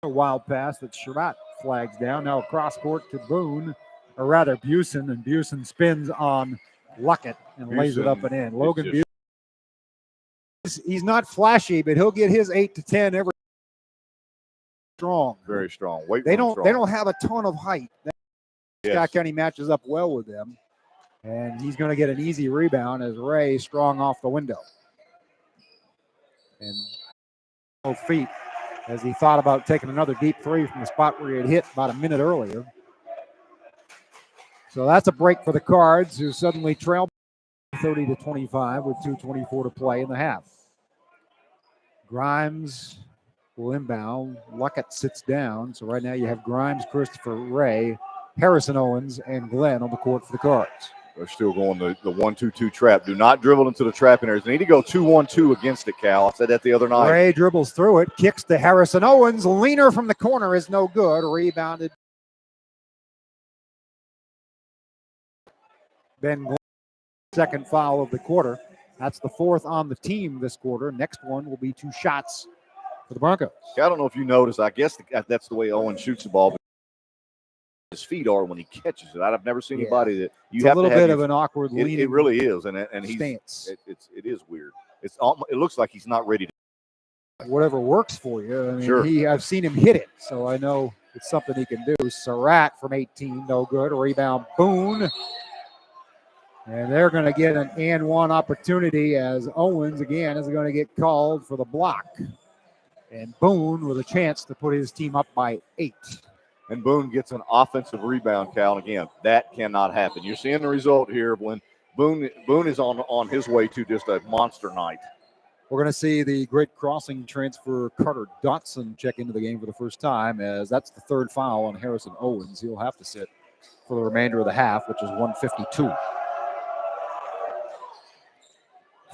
[SPEAKER 1] a wild pass that Surratt flags down. Now across court to Boone, or rather Busen, and Busen spins on Luckett and lays it up and in. Logan Busen, he's not flashy, but he'll get his 8 to 10 every. Strong,
[SPEAKER 2] very strong.
[SPEAKER 1] They don't have a ton of height. Scott County matches up well with them, and he's going to get an easy rebound as Ray strong off the window, and both feet as he thought about taking another deep three from the spot where he had hit about a minute earlier. So that's a break for the Cards, who suddenly trail 30-25 with 2:24 to play in the half. Grimes will inbound. Luckett sits down. So right now you have Grimes, Christopher, Ray, Harrison Owens, and Glenn on the court for the Cards.
[SPEAKER 2] They're still going the 1-2-2 trap. Do not dribble into the trap in there. They need to go 2-1-2 against it, Cal. I said that the other night.
[SPEAKER 1] Ray dribbles through it, kicks to Harrison Owens. Leaner from the corner is no good. Rebounded. Ben Glenn, second foul of the quarter. That's the 4th on the team this quarter. Next one will be 2 shots for the Broncos.
[SPEAKER 2] I don't know if you noticed. I guess that's the way Owens shoots the ball. his feet are when he catches it. I've never seen
[SPEAKER 3] Yeah.
[SPEAKER 2] anybody that you
[SPEAKER 3] It's
[SPEAKER 2] have
[SPEAKER 3] a little
[SPEAKER 2] to have
[SPEAKER 3] bit
[SPEAKER 2] your-
[SPEAKER 3] of an awkward leaning.
[SPEAKER 2] It really is, and he's
[SPEAKER 3] stance.
[SPEAKER 2] it is weird. It looks like he's not ready to.
[SPEAKER 3] Whatever works for you. I mean,
[SPEAKER 2] Sure.
[SPEAKER 3] I've seen him hit it, so I know it's something he can do. Surratt from 18, no good. Rebound, Boone. And they're going to get an and one opportunity as Owens, again, is going to get called for the block. And Boone with a chance to put his team up by 8.
[SPEAKER 2] And Boone gets an offensive rebound, Cal. And again, that cannot happen. You're seeing the result here when Boone is on his way to just a monster night.
[SPEAKER 3] We're going to see the Great Crossing transfer Carter Dotson check into the game for the first time, as that's the third foul on Harrison Owens. He'll have to sit for the remainder of the half, which is 152.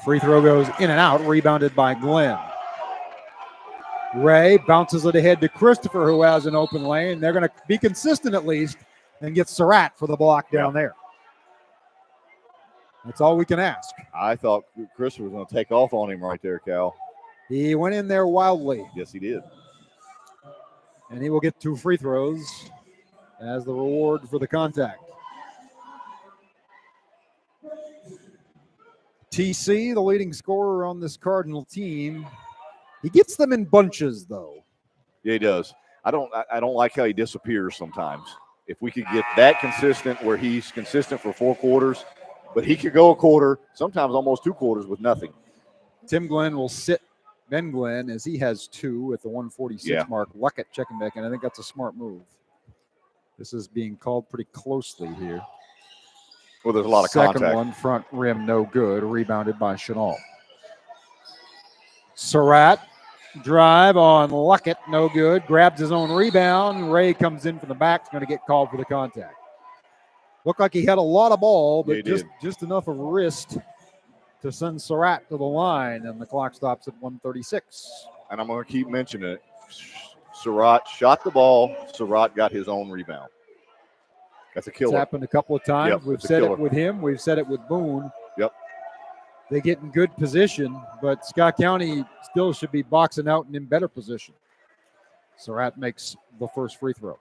[SPEAKER 3] Free throw goes in and out, rebounded by Glenn. Ray bounces it ahead to Christopher, who has an open lane. They're going to be consistent at least and get Surratt for the block down there. That's all we can ask.
[SPEAKER 2] I thought Christopher was going to take off on him right there, Cal.
[SPEAKER 3] He went in there wildly.
[SPEAKER 2] Yes, he did.
[SPEAKER 3] And he will get 2 free throws as the reward for the contact. TC, the leading scorer on this Cardinal team. He gets them in bunches, though.
[SPEAKER 2] Yeah, he does. I don't like how he disappears sometimes. If we could get that consistent where he's consistent for 4 quarters, but he could go a quarter, sometimes almost 2 quarters with nothing.
[SPEAKER 3] Tim Glenn will sit Ben Glenn as he has 2 at the 146 mark. Luckett checking back in. I think that's a smart move. This is being called pretty closely here.
[SPEAKER 2] Well, there's a lot of
[SPEAKER 3] Second
[SPEAKER 2] contact.
[SPEAKER 3] one, front rim, no good. Rebounded by Chenal. Surratt, drive on Luckett, no good. Grabs his own rebound. Ray comes in from the back. Is going to get called for the contact. Looked like he had a lot of ball, but just enough of wrist to send Surratt to the line, and the clock stops at 136.
[SPEAKER 2] And I'm going to keep mentioning it. Surratt shot the ball. Surratt got his own rebound. That's a killer.
[SPEAKER 3] It's happened a couple of times.
[SPEAKER 2] Yep,
[SPEAKER 3] We've said it with him. We've said it with Boone.
[SPEAKER 2] Yep.
[SPEAKER 3] They get in good position, but Scott County still should be boxing out and in better position. Surratt makes the first free throw.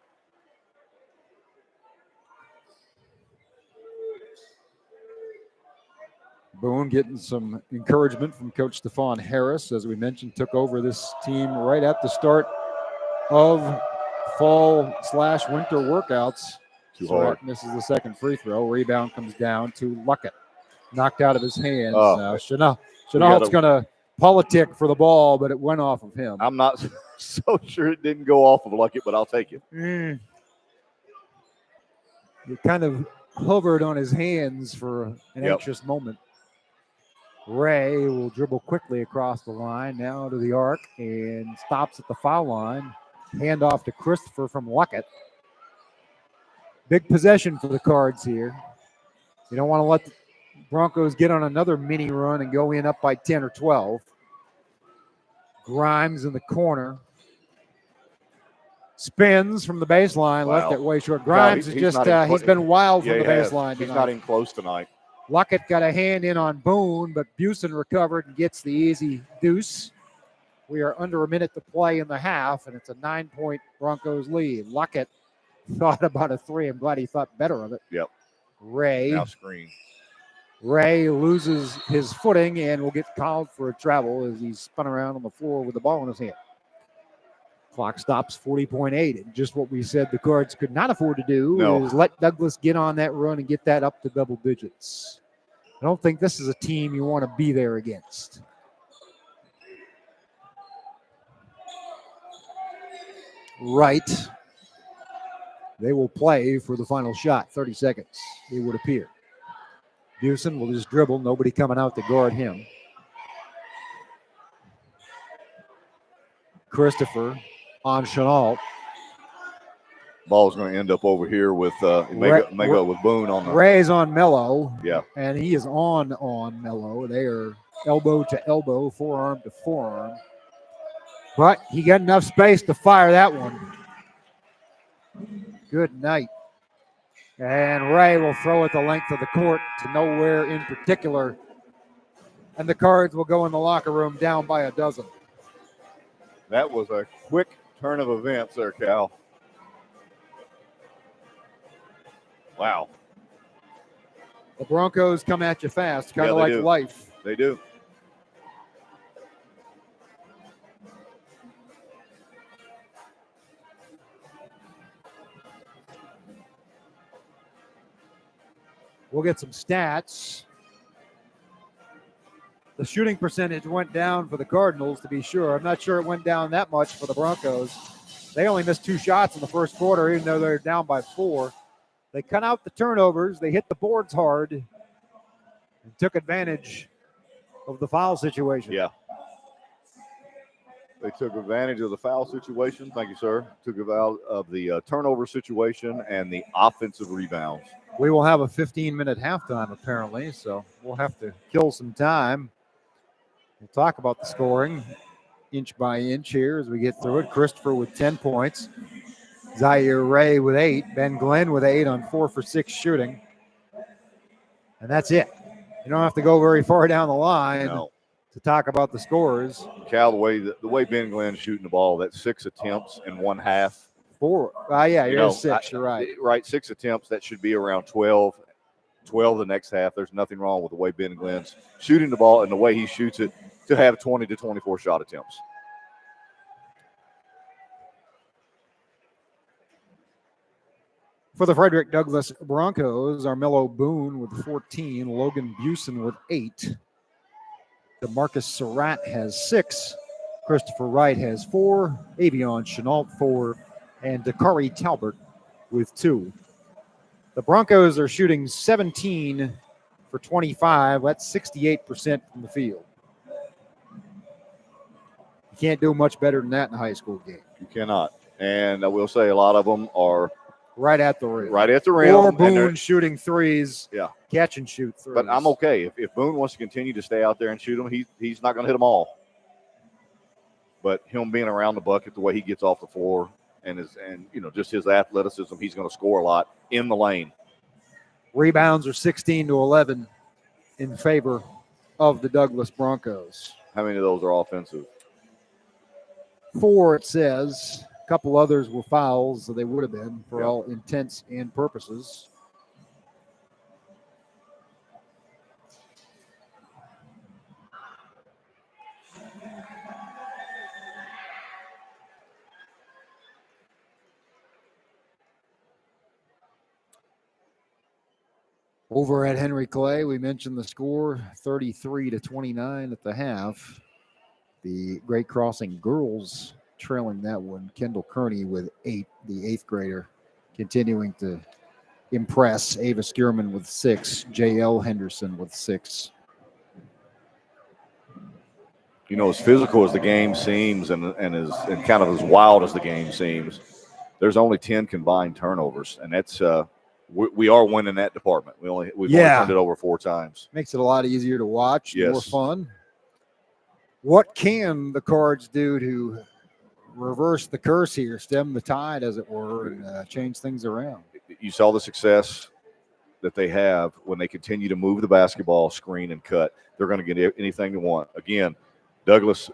[SPEAKER 3] Boone getting some encouragement from Coach Stephon Harris. As we mentioned, took over this team right at the start of fall/winter workouts.
[SPEAKER 2] Too hard.
[SPEAKER 3] Misses the second free throw. Rebound comes down to Luckett. Knocked out of his hands. Chenault's going to politic for the ball, but it went off of him.
[SPEAKER 2] I'm not so sure it didn't go off of Luckett, but I'll take it.
[SPEAKER 3] He kind of hovered on his hands for an anxious moment. Ray will dribble quickly across the line, now to the arc, and stops at the foul line. Hand off to Christopher from Luckett. Big possession for the Cards here. You don't want to let the Broncos get on another mini run and go in up by 10 or 12. Grimes in the corner. Spins from the baseline, left it way short. Grimes he's been wild from the baseline
[SPEAKER 2] He's
[SPEAKER 3] tonight.
[SPEAKER 2] not even close tonight.
[SPEAKER 3] Luckett got a hand in on Boone, but Busen recovered and gets the easy deuce. We are under a minute to play in the half, and it's a 9-point Broncos lead. Luckett thought about a 3. I'm glad he thought better of it.
[SPEAKER 2] Yep.
[SPEAKER 3] Ray.
[SPEAKER 2] Now screen.
[SPEAKER 3] Ray loses his footing and will get called for a travel as he's spun around on the floor with the ball in his hand. Clock stops 40.8. And just what we said the Cards could not afford to do is let Douglas get on that run and get that up to double digits. I don't think this is a team you want to be there against. Right. They will play for the final shot. 30 seconds, it would appear. Busen will just dribble. Nobody coming out to guard him. Christopher on Chenault.
[SPEAKER 2] Ball's going to end up over here with Mega with Boone on the.
[SPEAKER 3] Ray's on Mello.
[SPEAKER 2] Yeah.
[SPEAKER 3] And he is on Mello. They are elbow to elbow, forearm to forearm. But he got enough space to fire that one. Good night. And Ray will throw it the length of the court to nowhere in particular. And the Cards will go in the locker room down by a dozen.
[SPEAKER 2] That was a quick turn of events there, Cal. Wow.
[SPEAKER 3] The Broncos come at you fast, kind
[SPEAKER 2] Yeah,
[SPEAKER 3] of
[SPEAKER 2] they
[SPEAKER 3] like
[SPEAKER 2] do.
[SPEAKER 3] life.
[SPEAKER 2] They do.
[SPEAKER 3] We'll get some stats. The shooting percentage went down for the Cardinals, to be sure. I'm not sure it went down that much for the Broncos. They only missed 2 shots in the first quarter, even though they're down by 4. They cut out the turnovers. They hit the boards hard and took advantage of the foul situation.
[SPEAKER 2] Yeah. They took advantage of the foul situation. Thank you, sir. Took advantage of the turnover situation and the offensive rebounds.
[SPEAKER 3] We will have a 15-minute halftime, apparently, so we'll have to kill some time. We'll talk about the scoring inch by inch here as we get through it. Christopher with 10 points. Zaire Ray with 8. Ben Glenn with 8 on 4 for 6 shooting. And that's it. You don't have to go very far down the line to talk about the scores.
[SPEAKER 2] Cal, the way Ben Glenn's shooting the ball, that's 6 attempts in one half.
[SPEAKER 3] 4. You're 6. You're right.
[SPEAKER 2] Right, 6 attempts. That should be around 12 the next half. There's nothing wrong with the way Ben Glenn's shooting the ball and the way he shoots it to have 20 to 24 shot attempts.
[SPEAKER 3] For the Frederick Douglass Broncos, Armello Boone with 14, Logan Busen with 8. DeMarcus Surratt has 6. Christopher Wright has 4. Avion Chenault 4. And Dakari Talbert with 2. The Broncos are shooting 17 for 25. That's 68% from the field. You can't do much better than that in a high school game.
[SPEAKER 2] You cannot. And I will say a lot of them are
[SPEAKER 3] right at the rim.
[SPEAKER 2] Right at the rim.
[SPEAKER 3] Or Boone shooting threes.
[SPEAKER 2] Yeah.
[SPEAKER 3] Catch and shoot threes.
[SPEAKER 2] But I'm okay. If Boone wants to continue to stay out there and shoot them, he's not going to hit them all. But him being around the bucket, the way he gets off the floor, and just his athleticism, he's going to score a lot in the lane.
[SPEAKER 3] Rebounds are 16 to 11 in favor of the Douglas Broncos.
[SPEAKER 2] How many of those are offensive?
[SPEAKER 3] 4, it says. A couple others were fouls, so they would have been for all intents and purposes. Over at Henry Clay, we mentioned the score, 33 to 29 at the half. The Great Crossing girls trailing that one. Kendall Kearney with 8, the 8th grader, continuing to impress. Ava Skierman with 6, J.L. Henderson with 6.
[SPEAKER 2] As physical as the game seems and kind of as wild as the game seems, there's only 10 combined turnovers, and that's we are winning that department. We've only turned it over 4 times.
[SPEAKER 3] Makes it a lot easier to watch,
[SPEAKER 2] yes.
[SPEAKER 3] More fun. What can the Cards do to reverse the curse here, stem the tide, as it were, and change things around?
[SPEAKER 2] You saw the success that they have when they continue to move the basketball, screen, and cut. They're going to get anything they want. Again, Douglas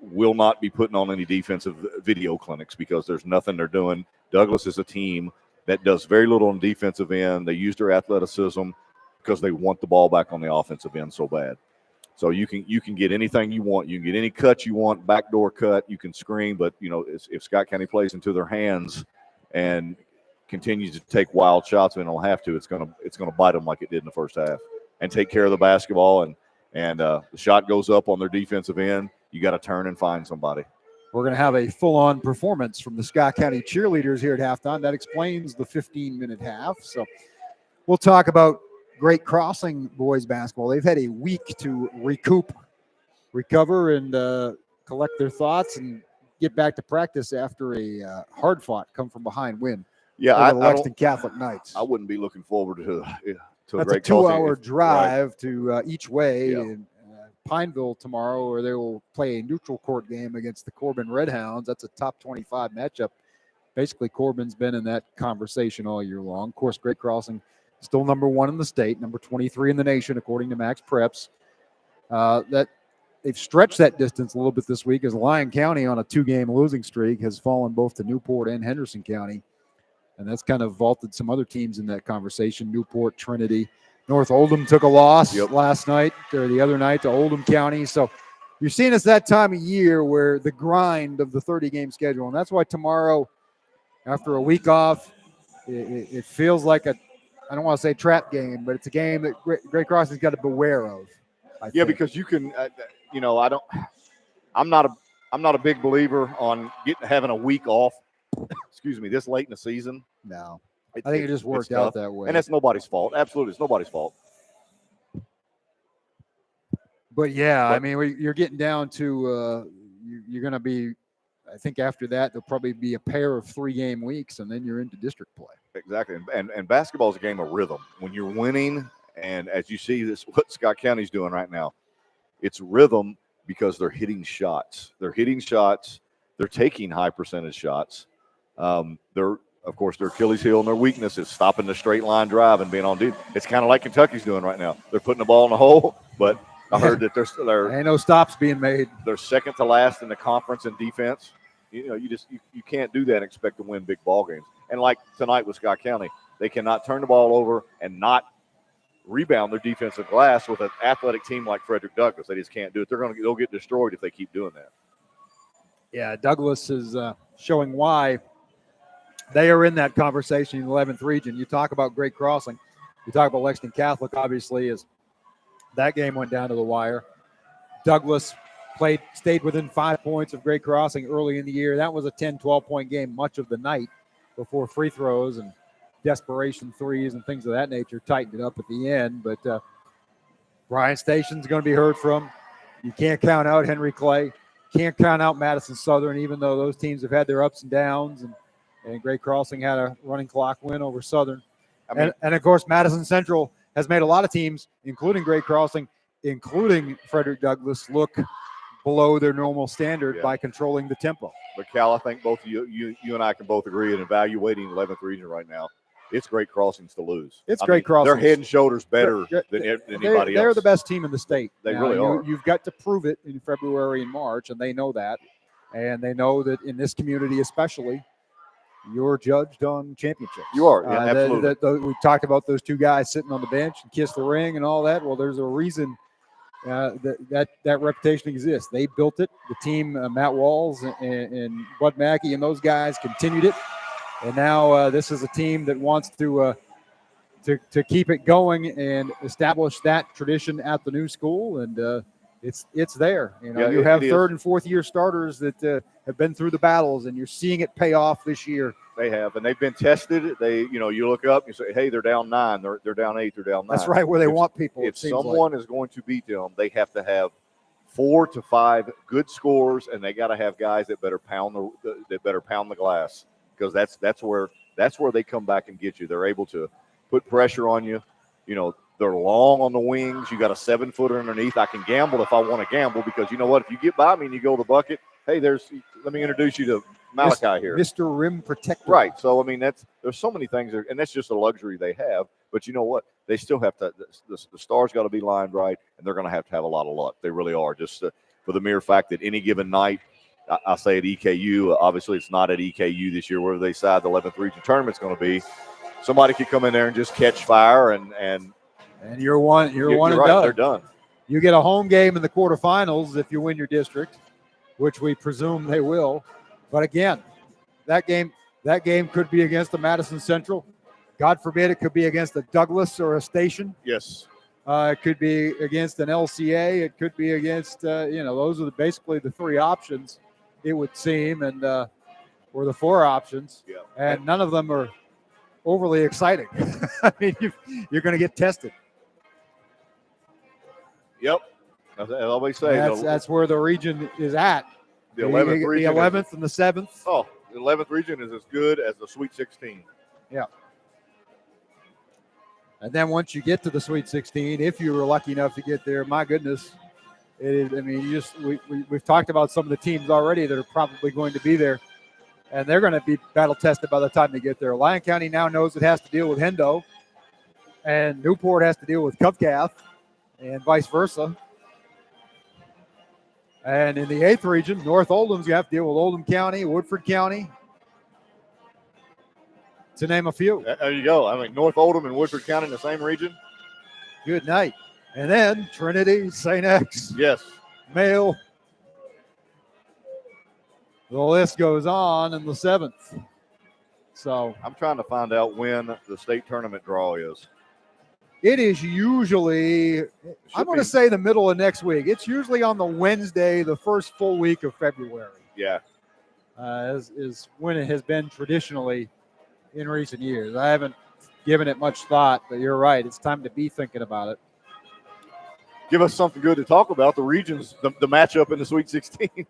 [SPEAKER 2] will not be putting on any defensive video clinics because there's nothing they're doing. Douglas is a team that does very little on the defensive end. They use their athleticism because they want the ball back on the offensive end so bad. So you can get anything you want. You can get any cut you want, backdoor cut. You can screen, but if Scott County plays into their hands and continues to take wild shots, and they'll have to, it's gonna bite them like it did in the first half, and take care of the basketball. And the shot goes up on their defensive end. You got to turn and find somebody.
[SPEAKER 3] We're going to have a full-on performance from the Scott County cheerleaders here at halftime. That explains the 15-minute half. So we'll talk about Great Crossing boys basketball. They've had a week to recover, and collect their thoughts and get back to practice after a hard-fought come-from-behind win.
[SPEAKER 2] Yeah,
[SPEAKER 3] over the Lexington Catholic Knights.
[SPEAKER 2] I wouldn't be looking forward to
[SPEAKER 3] That's
[SPEAKER 2] Great
[SPEAKER 3] a 2-hour
[SPEAKER 2] Crossing.
[SPEAKER 3] drive to each way.
[SPEAKER 2] Yeah.
[SPEAKER 3] In Pineville tomorrow, where they will play a neutral court game against the Corbin Redhounds. That's a top 25 matchup. Basically, Corbin's been in that conversation all year long. Of course, Great Crossing still number 1 in the state, number 23 in the nation, according to Max Preps. That they've stretched that distance a little bit this week as Lyon County, on a 2-game losing streak, has fallen both to Newport and Henderson County. and that's kind of vaulted some other teams in that conversation. Newport, Trinity, North Oldham took a loss last night or the other night to Oldham County. So you're seeing us that time of year where the grind of the 30-game schedule, and that's why tomorrow, after a week off, it feels like I don't want to say trap game, but it's a game that Great Crossing's got to beware of. I think.
[SPEAKER 2] Because you can, I'm not a big believer on having a week off. Excuse me, this late in the season.
[SPEAKER 3] No, I think it just worked out that way,
[SPEAKER 2] and that's nobody's fault. Absolutely, it's nobody's fault.
[SPEAKER 3] But you're getting down to you're going to be. I think after that there'll probably be a pair of 3-game weeks, and then you're into district play.
[SPEAKER 2] Exactly, and basketball is a game of rhythm. When you're winning, and as you see this, what Scott County's doing right now, it's rhythm because they're hitting shots. They're taking high percentage shots. They're Achilles heel and their weakness is stopping the straight line drive and being on dude. It's kind of like Kentucky's doing right now. They're putting the ball in the hole, but I heard that they're
[SPEAKER 3] ain't no stops being made.
[SPEAKER 2] They're second to last in the conference in defense. You can't do that and expect to win big ball games. And like tonight with Scott County, they cannot turn the ball over and not rebound their defensive glass with an athletic team like Frederick Douglass. They just can't do it. They'll get destroyed if they keep doing that. Yeah,
[SPEAKER 3] Douglass is showing why they are in that conversation in the 11th region. You talk about Great Crossing. You talk about Lexington Catholic, obviously, as that game went down to the wire. Douglass stayed within 5 points of Great Crossing early in the year. That was a 10, 12-point game much of the night before free throws and desperation threes and things of that nature tightened it up at the end. But Brian Station's going to be heard from. You can't count out Henry Clay. Can't count out Madison Southern, even though those teams have had their ups and downs. And Great Crossing had a running clock win over Southern. And of course, Madison Central has made a lot of teams, including Great Crossing, including Frederick Douglass, look below their normal standard by controlling the tempo.
[SPEAKER 2] But Cal, I think both you and I can both agree in evaluating the 11th region right now, it's Great Crossings to lose.
[SPEAKER 3] Great Crossings.
[SPEAKER 2] They're head and shoulders better than anybody else.
[SPEAKER 3] They're the best team in the state.
[SPEAKER 2] They really are.
[SPEAKER 3] You've got to prove it in February and March, and they know that. And they know that in this community especially, you're judged on championships.
[SPEAKER 2] You are, absolutely.
[SPEAKER 3] We talked about those two guys sitting on the bench and kiss the ring and all that. Well, there's a reason that reputation exists. They built it. The team, Matt Walls and Bud Mackey and those guys continued it. And now this is a team that wants to keep it going and establish that tradition at the new school. And it's there. You have third and fourth year starters that have been through the battles, and you're seeing it pay off this year.
[SPEAKER 2] They have, and they've been tested. You look up and you say, hey, they're down 9, they're down 8, they're down 9.
[SPEAKER 3] That's right, where they want people.
[SPEAKER 2] If someone is going to beat them, they have to have 4 to 5 good scores, and they got to have guys that better pound the glass, because that's where they come back and get you. They're able to put pressure on you. They're long on the wings. You got a 7-footer underneath. I can gamble if I want to gamble, because you know what? If you get by me and you go to the bucket, hey, let me introduce you to Malachi here.
[SPEAKER 3] Mr. Rim Protector.
[SPEAKER 2] Right. So, there's so many things there, and that's just a luxury they have. But you know what? They still have to – the stars got to be lined right, and they're going to have a lot of luck. They really are, just for the mere fact that any given night, I say at EKU, obviously it's not at EKU this year, where they decide the 11th region tournament's going to be. Somebody could come in there and just catch fire and
[SPEAKER 3] you're one and
[SPEAKER 2] right,
[SPEAKER 3] done.
[SPEAKER 2] They're done.
[SPEAKER 3] You get a home game in the quarterfinals if you win your district, which we presume they will. But again, that game could be against the Madison Central. God forbid it could be against a Douglass or a Station.
[SPEAKER 2] Yes.
[SPEAKER 3] It could be against an LCA. It could be against those are basically the 3 options, it would seem, and or the 4 options. Yeah. And none of them are overly exciting. I mean, you're going to get tested.
[SPEAKER 2] Yep. As I always say.
[SPEAKER 3] That's where the region is at.
[SPEAKER 2] The 11th region.
[SPEAKER 3] The 11th and the 7th.
[SPEAKER 2] Oh, the 11th region is as good as the Sweet 16.
[SPEAKER 3] Yeah. And then once you get to the Sweet 16, if you were lucky enough to get there, my goodness, it is. We've talked about some of the teams already that are probably going to be there, and they're going to be battle tested by the time they get there. Lyon County now knows it has to deal with Hendo, and Newport has to deal with Covcath, and vice versa. And in the 8th region, North Oldham's going to have to deal with Oldham County, Woodford County.
[SPEAKER 1] to name a few.
[SPEAKER 2] There you go. I mean, North Oldham and Woodford County in the same region.
[SPEAKER 1] Good night. And then Trinity, St. X,
[SPEAKER 2] Yes.
[SPEAKER 1] Male. The list goes on in the 7th. So
[SPEAKER 2] I'm trying to find out when the state tournament draw is.
[SPEAKER 1] it is usually, I'm going to say the middle of next week. It's usually on the Wednesday, the first full week of February.
[SPEAKER 2] Yeah.
[SPEAKER 1] Is when it has been traditionally in recent years. I haven't given it much thought, but you're right. It's time to be thinking about it.
[SPEAKER 2] Give us something good to talk about. The regions, the matchup in the Sweet 16.
[SPEAKER 1] We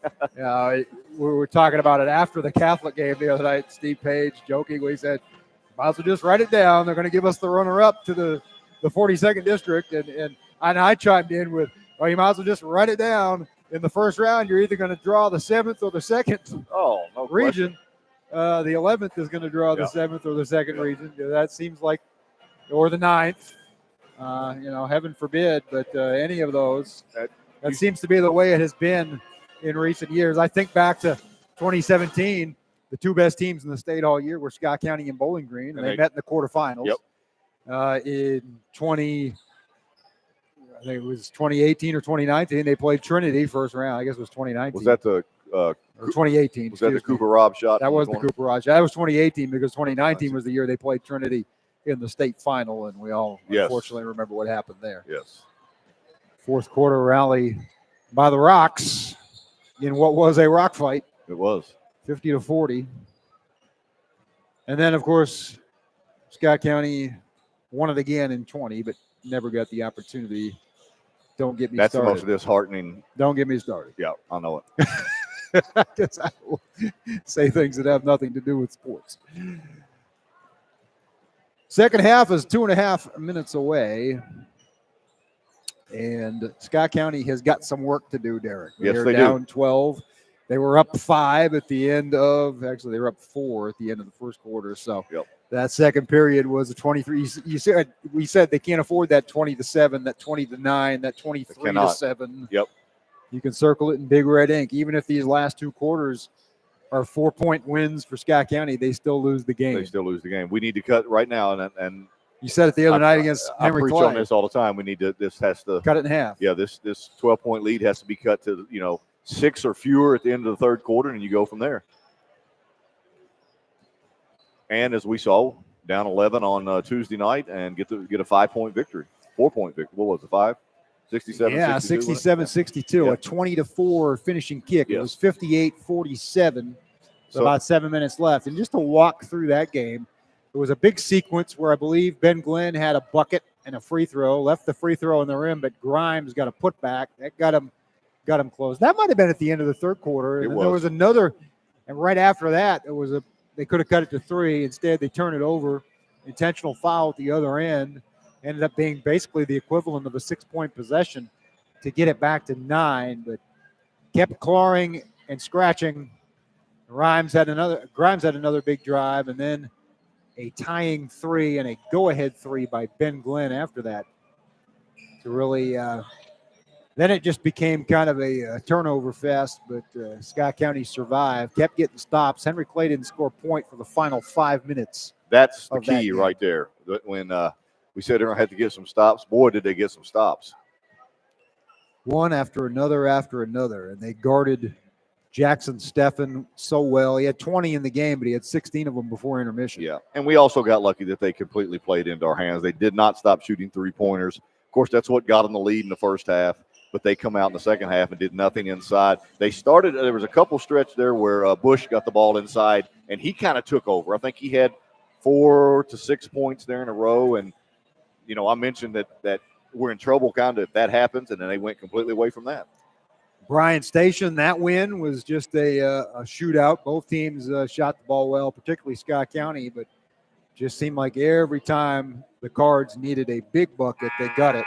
[SPEAKER 1] were talking about it after the Catholic game the other night. Steve Page jokingly said, might as well just write it down. They're going to give us the runner-up to the 42nd district. And I chimed in with, well, you might as well just write it down. In the first round, you're either going to draw the 7th or the 2nd
[SPEAKER 2] No
[SPEAKER 1] region. The 11th is going to draw the 7th or the 2nd region. That seems like, or the 9th. Heaven forbid, but any of those. That seems to be the way it has been in recent years. I think back to 2017, the two best teams in the state all year were Scott County and Bowling Green, and they met in the quarterfinals. In I think it was 2018 or 2019, they played Trinity first round. I guess it was 2019.
[SPEAKER 2] Was that the
[SPEAKER 1] or 2018?
[SPEAKER 2] Was that the Cooper Robb shot?
[SPEAKER 1] That was the Cooper Robb shot. That was 2018 because 2019 was the year they played Trinity in the state final, and we all unfortunately remember what happened there.
[SPEAKER 2] Yes.
[SPEAKER 1] Fourth quarter rally by the Rocks in what was a rock fight.
[SPEAKER 2] It was
[SPEAKER 1] 50-40. And then, of course, Scott County won it again in 20, but never got the opportunity. Don't get me started.
[SPEAKER 2] That's the most disheartening.
[SPEAKER 1] Don't get me started.
[SPEAKER 2] Yeah, I know it.
[SPEAKER 1] I guess I will say things that have nothing to do with sports. Second half is 2.5 minutes away. And Scott County has got some work to do, Derek.
[SPEAKER 2] Yes,
[SPEAKER 1] They're down 12. They were up 5 at the end of, actually, they were up 4 at the end of the first quarter. So that second period was a 23. We said they can't afford that 20-7, that 20-9, that 23-7.
[SPEAKER 2] Yep.
[SPEAKER 1] You can circle it in big red ink. Even if these last two quarters are 4-point wins for Scott County, they still lose the game.
[SPEAKER 2] They still lose the game. We need to cut right now. And
[SPEAKER 1] you said it the other night against Henry
[SPEAKER 2] Clay. I preach on this all the time. We need to. This has to
[SPEAKER 1] cut it in half.
[SPEAKER 2] Yeah, this 12-point lead has to be cut to 6 or fewer at the end of the third quarter, and you go from there. And as we saw, down 11 on Tuesday night, and get a 5-point victory, 4-point victory. What was it? 5? 67.
[SPEAKER 1] Yeah, 67-62. A 20-4 finishing kick.
[SPEAKER 2] Yes.
[SPEAKER 1] It was 58-47. So about 7 minutes left, and just to walk through that game. It was a big sequence where I believe Ben Glenn had a bucket and a free throw, left the free throw in the rim, but Grimes got a putback. That got him close. That might have been at the end of the third quarter. And there was another, and right after that, they could have cut it to 3. Instead, they turned it over. Intentional foul at the other end. Ended up being basically the equivalent of a 6-point possession to get it back to 9, but kept clawing and scratching. Grimes had another big drive, and then a tying 3 and a go-ahead 3 by Ben Glenn after that to really then it just became kind of a turnover fest, but Scott County survived, kept getting stops. Henry Clay didn't score a point for the final 5 minutes.
[SPEAKER 2] That's the key right there. When we said they had to get some stops, boy, did they get some stops.
[SPEAKER 1] One after another, and they guarded Jackson Steffen so well. He had 20 in the game, but he had 16 of them before intermission.
[SPEAKER 2] Yeah, and we also got lucky that they completely played into our hands. They did not stop shooting three-pointers. Of course, that's what got them the lead in the first half, but they come out in the second half and did nothing inside. There was a couple stretch there where Bush got the ball inside, and he kind of took over. I think he had 4 to 6 points there in a row, and, I mentioned that we're in trouble kind of if that happens, and then they went completely away from that.
[SPEAKER 1] Bryan Station, that win was just a shootout. Both teams shot the ball well, particularly Scott County, but just seemed like every time the Cards needed a big bucket, they got it.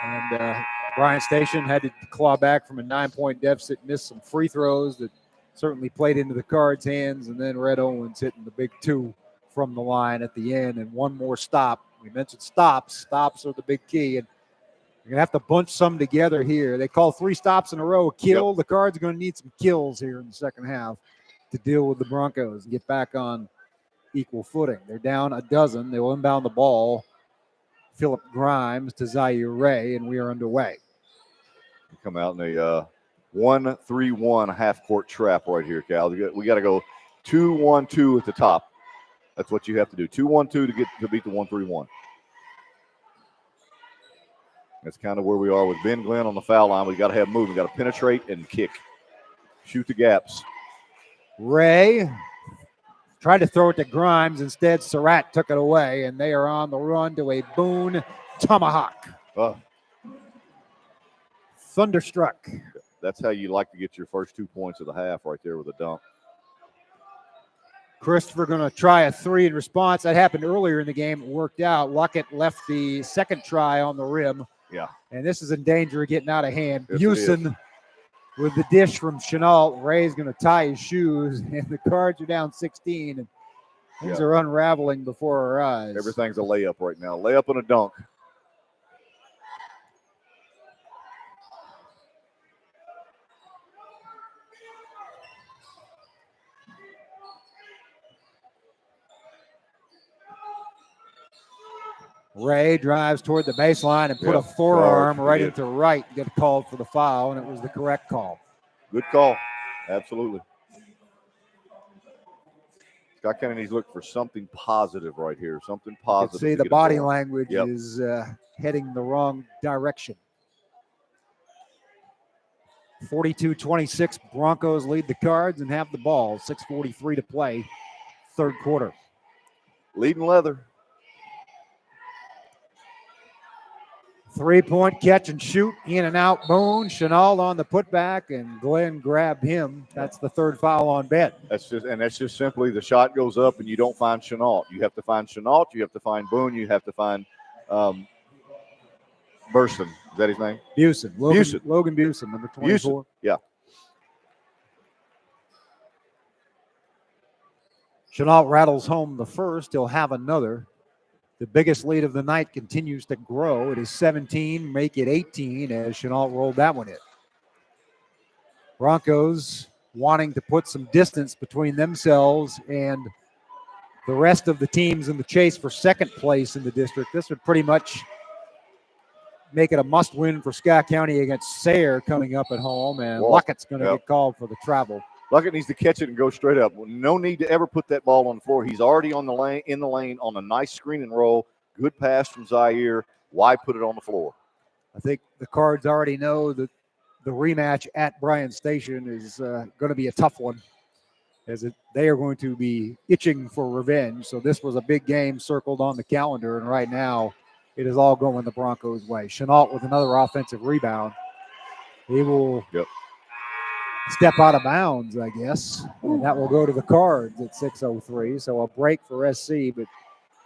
[SPEAKER 1] And Bryan Station had to claw back from a 9-point deficit, missed some free throws that certainly played into the Cards' hands, and then Red Owens hitting the big 2 from the line at the end, and one more stop. We mentioned stops. Stops are the big key, and you're going to have to bunch some together here. They call 3 stops in a row a kill. Yep. The Cards are going to need some kills here in the second half to deal with the Broncos and get back on
[SPEAKER 3] equal footing. They're down a dozen. They will inbound the ball. Philip Grimes to Zaire Ray, and we are underway.
[SPEAKER 2] Come out in a 1-3-1 half-court trap right here, Cal. We got to go 2-1-2 at the top. That's what you have to do. 2-1-2 to beat the 1-3-1. That's kind of where we are with Ben Glenn on the foul line. We got to have move. We got to penetrate and kick. Shoot the gaps.
[SPEAKER 3] Ray tried to throw it to Grimes. Instead, Surratt took it away, and they are on the run to a Boone tomahawk. Thunderstruck.
[SPEAKER 2] That's how you like to get your first 2 points of the half right there with a dunk.
[SPEAKER 3] Christopher going to try a three in response. That happened earlier in the game. It worked out. Luckett left the second try on the rim.
[SPEAKER 2] Yeah.
[SPEAKER 3] And this is in danger of getting out of hand.
[SPEAKER 2] Yes,
[SPEAKER 3] Houston with the dish from Chenault. Ray's going to tie his shoes, and the Cards are down 16. And things are unraveling before our eyes.
[SPEAKER 2] Everything's a layup right now. Layup and a dunk.
[SPEAKER 3] Ray drives toward the baseline and put a forearm right into right, get called for the foul, and it was the correct call.
[SPEAKER 2] Good call. Absolutely. Scott Kennedy needs to look for something positive right here. Something positive.
[SPEAKER 3] You can see the body language is heading the wrong direction. 42-26, Broncos lead the Cards and have the ball. 6:43 to play, third quarter.
[SPEAKER 2] Leading leather.
[SPEAKER 3] 3-point catch and shoot, in and out. Boone, Chenault on the putback, and Glenn grabbed him. That's the third foul on Ben.
[SPEAKER 2] That's just simply the shot goes up and you don't find Chenault. You have to find Chenault. You have to find Boone. You have to find Burson. Is that his name?
[SPEAKER 3] Busen. Logan Busen, number 24.
[SPEAKER 2] Busen. Yeah.
[SPEAKER 3] Chenault rattles home the first. He'll have another. The biggest lead of the night continues to grow. It is 17, make it 18 as Chenault rolled that one in. Broncos wanting to put some distance between themselves and the rest of the teams in the chase for second place in the district. This would pretty much make it a must-win for Scott County against Sayre coming up at home, and Luckett's going to get called for the travel.
[SPEAKER 2] Luckett needs to catch it and go straight up. No need to ever put that ball on the floor. He's already on the lane, in the lane on a nice screen and roll. Good pass from Zaire. Why put it on the floor?
[SPEAKER 3] I think the Cards already know that the rematch at Bryan Station is going to be a tough one, as they are going to be itching for revenge. So this was a big game circled on the calendar, and right now it is all going the Broncos' way. Chenault with another offensive rebound. He will step out of bounds, I guess, and that will go to the Cards at 6:03. So a break for SC, but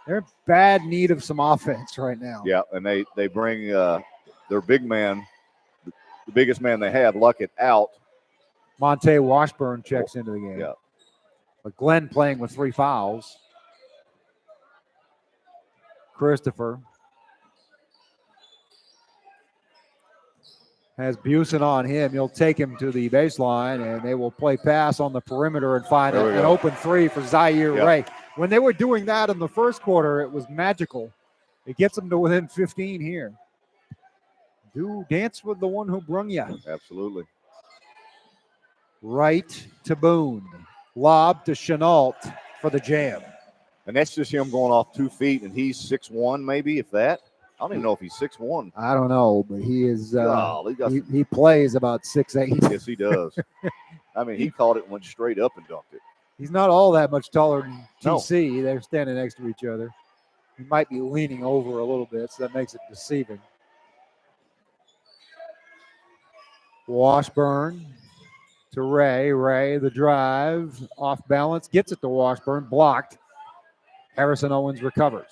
[SPEAKER 3] they're in bad need of some offense right now.
[SPEAKER 2] Yeah, and they bring their big man, the biggest man they have, Luckett, out.
[SPEAKER 3] Monte Washburn checks into the game.
[SPEAKER 2] Yeah.
[SPEAKER 3] But Glenn playing with 3 fouls. Christopher has Busen on him. He'll take him to the baseline, and they will play pass on the perimeter and find an open three for Zaire Ray. When they were doing that in the first quarter, it was magical. It gets them to within 15 here. Do dance with the one who brung you.
[SPEAKER 2] Absolutely.
[SPEAKER 3] Right to Boone. Lob to Chenault for the jam.
[SPEAKER 2] And that's just him going off 2 feet, and he's 6'1", maybe, if that. I don't even know if he's 6'1".
[SPEAKER 3] I don't know, but he is. He plays about 6'8".
[SPEAKER 2] Yes, he does. I mean, he caught it and went straight up and dunked it.
[SPEAKER 3] He's not all that much taller than TC. No. They're standing next to each other. He might be leaning over a little bit, so that makes it deceiving. Washburn to Ray. Ray, the drive, off balance, gets it to Washburn, blocked. Harrison Owens recovers.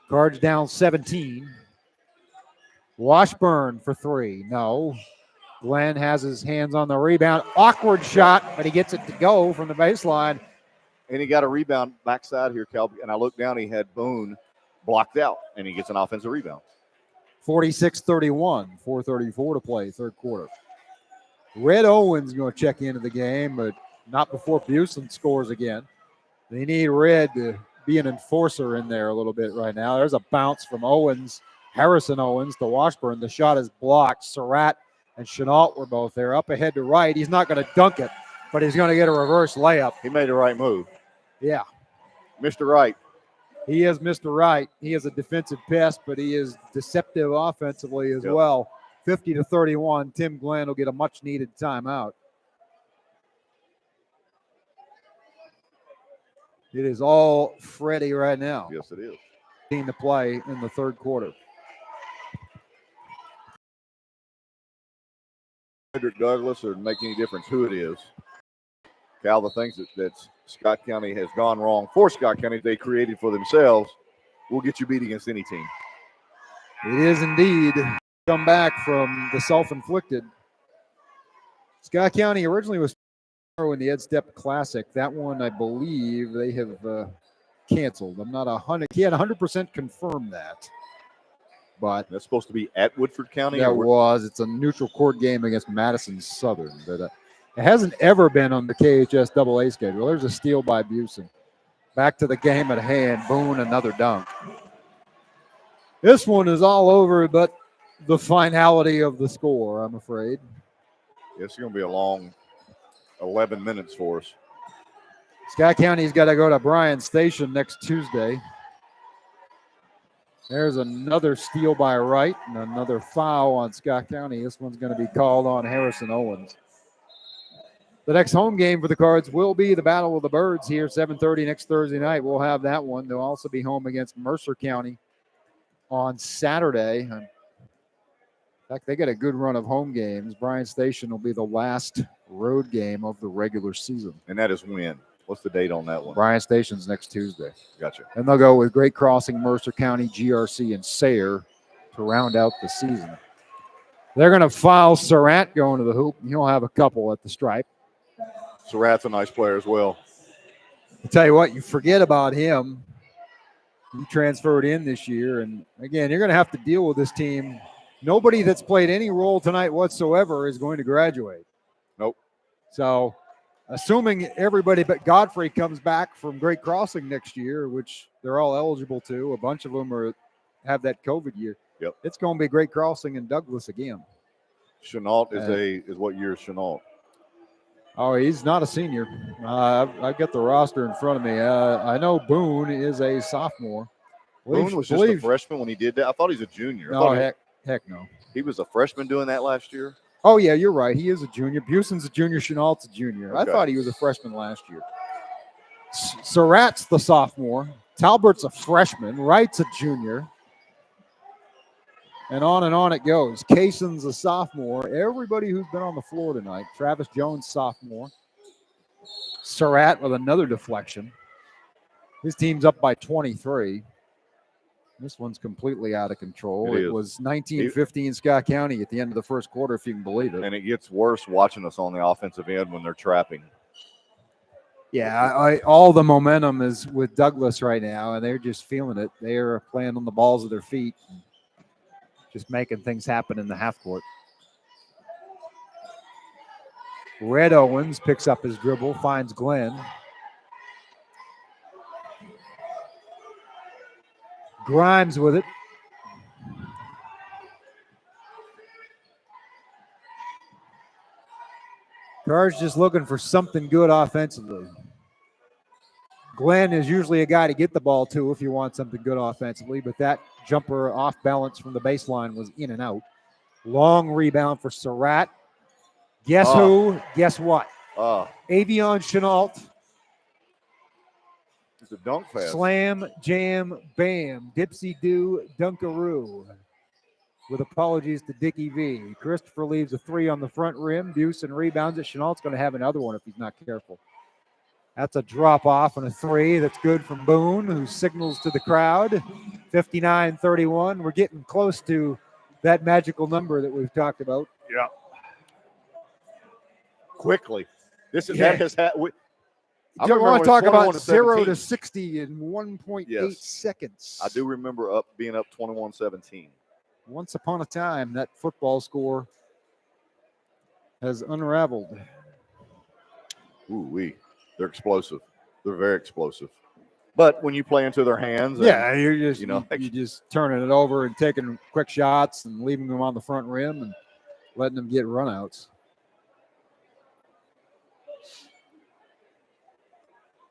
[SPEAKER 3] Cards down 17. Washburn for 3. No. Glenn has his hands on the rebound. Awkward shot, but he gets it to go from the baseline.
[SPEAKER 2] And he got a rebound backside here, Cal. And I looked down, he had Boone blocked out, and he gets an offensive rebound.
[SPEAKER 3] 46-31, 4:34 to play, third quarter. Red Owens going to check into the game, but not before Busen scores again. They need Red to be an enforcer in there a little bit right now. There's a bounce from Owens, Harrison Owens to Washburn. The shot is blocked. Surratt and Chenault were both there. Up ahead to right. He's not going to dunk it, but he's going to get a reverse layup.
[SPEAKER 2] He made the right move.
[SPEAKER 3] Yeah.
[SPEAKER 2] Mr. Wright.
[SPEAKER 3] He is Mr. Wright. He is a defensive pest, but he is deceptive offensively as well. 50-31. Tim Glenn will get a much-needed timeout. It is all Freddie right now.
[SPEAKER 2] Yes, it is.
[SPEAKER 3] Team to play in the third quarter.
[SPEAKER 2] Frederick Douglass or make any difference who it is. Cal, the things that Scott County has gone wrong for Scott County, they created for themselves, will get you beat against any team.
[SPEAKER 3] It is indeed come back from the self-inflicted. Scott County originally was in the Ed Step Classic. That one, I believe, they have canceled. I'm not 100. Can't 100% confirm that, but
[SPEAKER 2] that's supposed to be at Woodford County.
[SPEAKER 3] That was. It's a neutral court game against Madison Southern, but it hasn't ever been on the KHS AA schedule. There's a steal by Busing. Back to the game at hand. Boone, another dunk. This one is all over, but the finality of the score, I'm afraid.
[SPEAKER 2] It's going to be a long 11 minutes for us.
[SPEAKER 3] Scott County's got to go to Bryan Station next Tuesday. There's another steal by Wright and another foul on Scott County. This one's going to be called on Harrison Owens. The next home game for the Cards will be the Battle of the Birds here, 7:30 next Thursday night. We'll have that one. They'll also be home against Mercer County on Saturday. In fact, they get a good run of home games. Bryan Station will be the last road game of the regular season.
[SPEAKER 2] And that is when? What's the date on that one?
[SPEAKER 3] Bryan Station's next Tuesday.
[SPEAKER 2] Gotcha.
[SPEAKER 3] And they'll go with Great Crossing, Mercer County, GRC, and Sayre to round out the season. They're going to foul Surratt going to the hoop. He'll have a couple at the stripe.
[SPEAKER 2] Surratt's a nice player as well.
[SPEAKER 3] I tell you what, you forget about him. He transferred in this year. And, again, you're going to have to deal with this team. Nobody that's played any role tonight whatsoever is going to graduate.
[SPEAKER 2] Nope.
[SPEAKER 3] So, assuming everybody but Godfrey comes back from Great Crossing next year, which they're all eligible to, a bunch of them have that COVID year.
[SPEAKER 2] Yep.
[SPEAKER 3] It's going to be Great Crossing and Douglas again.
[SPEAKER 2] Chenault is what year is Chenault?
[SPEAKER 3] Oh, he's not a senior. I've got the roster in front of me. I know Boone is a sophomore.
[SPEAKER 2] Boone was just a freshman when he did that. I thought he's a junior.
[SPEAKER 3] No, heck no.
[SPEAKER 2] He was a freshman doing that last year?
[SPEAKER 3] Oh, yeah, you're right. He is a junior. Buson's a junior. Chenault's a junior.
[SPEAKER 2] Okay.
[SPEAKER 3] I thought he was a freshman last year. Surratt's the sophomore. Talbert's a freshman. Wright's a junior. And on it goes. Kayson's a sophomore. Everybody who's been on the floor tonight. Travis Jones, sophomore. Surratt with another deflection. His team's up by 23. This one's completely out of control. It was 19-15 Scott County at the end of the first quarter, if you can believe it.
[SPEAKER 2] And it gets worse watching us on the offensive end when they're trapping.
[SPEAKER 3] Yeah, all the momentum is with Douglas right now, and they're just feeling it. They are playing on the balls of their feet, just making things happen in the half court. Red Owens picks up his dribble, finds Glenn. Grimes with it. Carr's just looking for something good offensively. Glenn is usually a guy to get the ball to if you want something good offensively, but that jumper off balance from the baseline was in and out. Long rebound for Surratt. Guess who? Guess what? Avion Chenault.
[SPEAKER 2] It's a dunk fest.
[SPEAKER 3] Slam, jam, bam. Dipsy-doo, dunkaroo. With apologies to Dickie V. Christopher leaves a three on the front rim. Busen rebounds it. Chenault's going to have another one if he's not careful. That's a drop off and a three. That's good from Boone, who signals to the crowd. 59-31. We're getting close to that magical number that we've talked about.
[SPEAKER 2] Yeah. Quickly. That has happened.
[SPEAKER 3] I don't want to talk about 0 to 60 in 1.8 seconds.
[SPEAKER 2] I do remember being up 21-17.
[SPEAKER 3] Once upon a time, that football score has unraveled.
[SPEAKER 2] Ooh-wee. They're explosive. They're very explosive. But when you play into their hands,
[SPEAKER 3] Yeah, you're just
[SPEAKER 2] you know,
[SPEAKER 3] you're just turning it over and taking quick shots and leaving them on the front rim and letting them get runouts.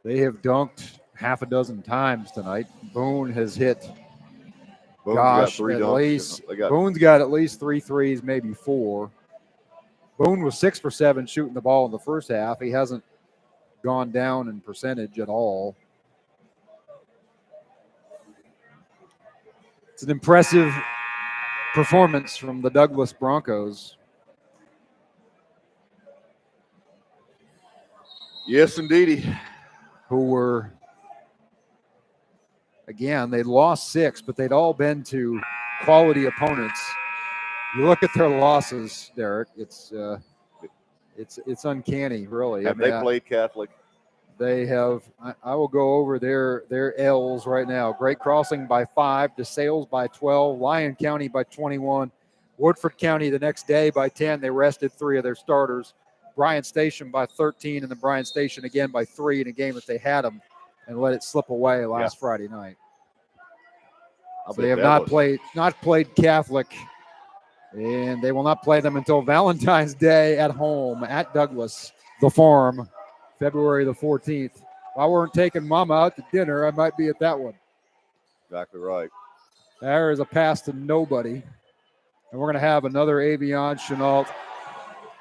[SPEAKER 3] They have dunked half a dozen times tonight. Boone has hit.
[SPEAKER 2] Boone's got
[SPEAKER 3] Gosh,
[SPEAKER 2] 3
[SPEAKER 3] at
[SPEAKER 2] dunks.
[SPEAKER 3] least
[SPEAKER 2] They got
[SPEAKER 3] Boone's got at least 3 threes, maybe 4. Boone was 6 for 7 shooting the ball in the first half. He hasn't gone down in percentage at all. It's an impressive performance from the Douglas Broncos.
[SPEAKER 2] Yes, indeedy.
[SPEAKER 3] Who were, again, they'd lost 6, but they'd all been to quality opponents. You look at their losses, Derek, it's uncanny, really.
[SPEAKER 2] Have they played Catholic?
[SPEAKER 3] They have. I will go over their L's right now. Great Crossing by 5, DeSales by 12, Lyon County by 21, Woodford County the next day by 10. They rested 3 of their starters. Bryan Station by 13, and then Bryan Station again by 3 in a game that they had them and let it slip away last Friday night. So they have not played Catholic, and they will not play them until Valentine's Day at home at Douglas, the Farm, February the 14th. If I weren't taking Mama out to dinner, I might be at that one.
[SPEAKER 2] Exactly right.
[SPEAKER 3] There is a pass to nobody. And we're going to have another Avion Chenault.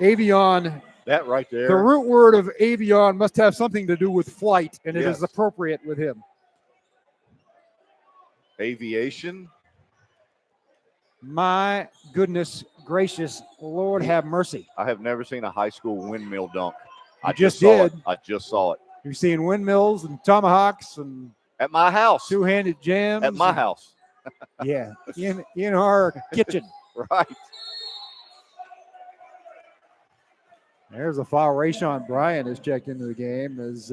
[SPEAKER 3] Avion.
[SPEAKER 2] That right there.
[SPEAKER 3] The root word of Avion must have something to do with flight, and it
[SPEAKER 2] Yes.
[SPEAKER 3] is appropriate with him.
[SPEAKER 2] Aviation.
[SPEAKER 3] My goodness gracious, Lord have mercy.
[SPEAKER 2] I have never seen a high school windmill dunk.
[SPEAKER 3] You
[SPEAKER 2] I
[SPEAKER 3] just
[SPEAKER 2] saw
[SPEAKER 3] did.
[SPEAKER 2] it. I just saw it.
[SPEAKER 3] You're seeing windmills and tomahawks and
[SPEAKER 2] At my house.
[SPEAKER 3] two-handed jams.
[SPEAKER 2] At my house.
[SPEAKER 3] Yeah, in our kitchen.
[SPEAKER 2] Right.
[SPEAKER 3] There's a foul. Rayshon Bryan has checked into the game. Is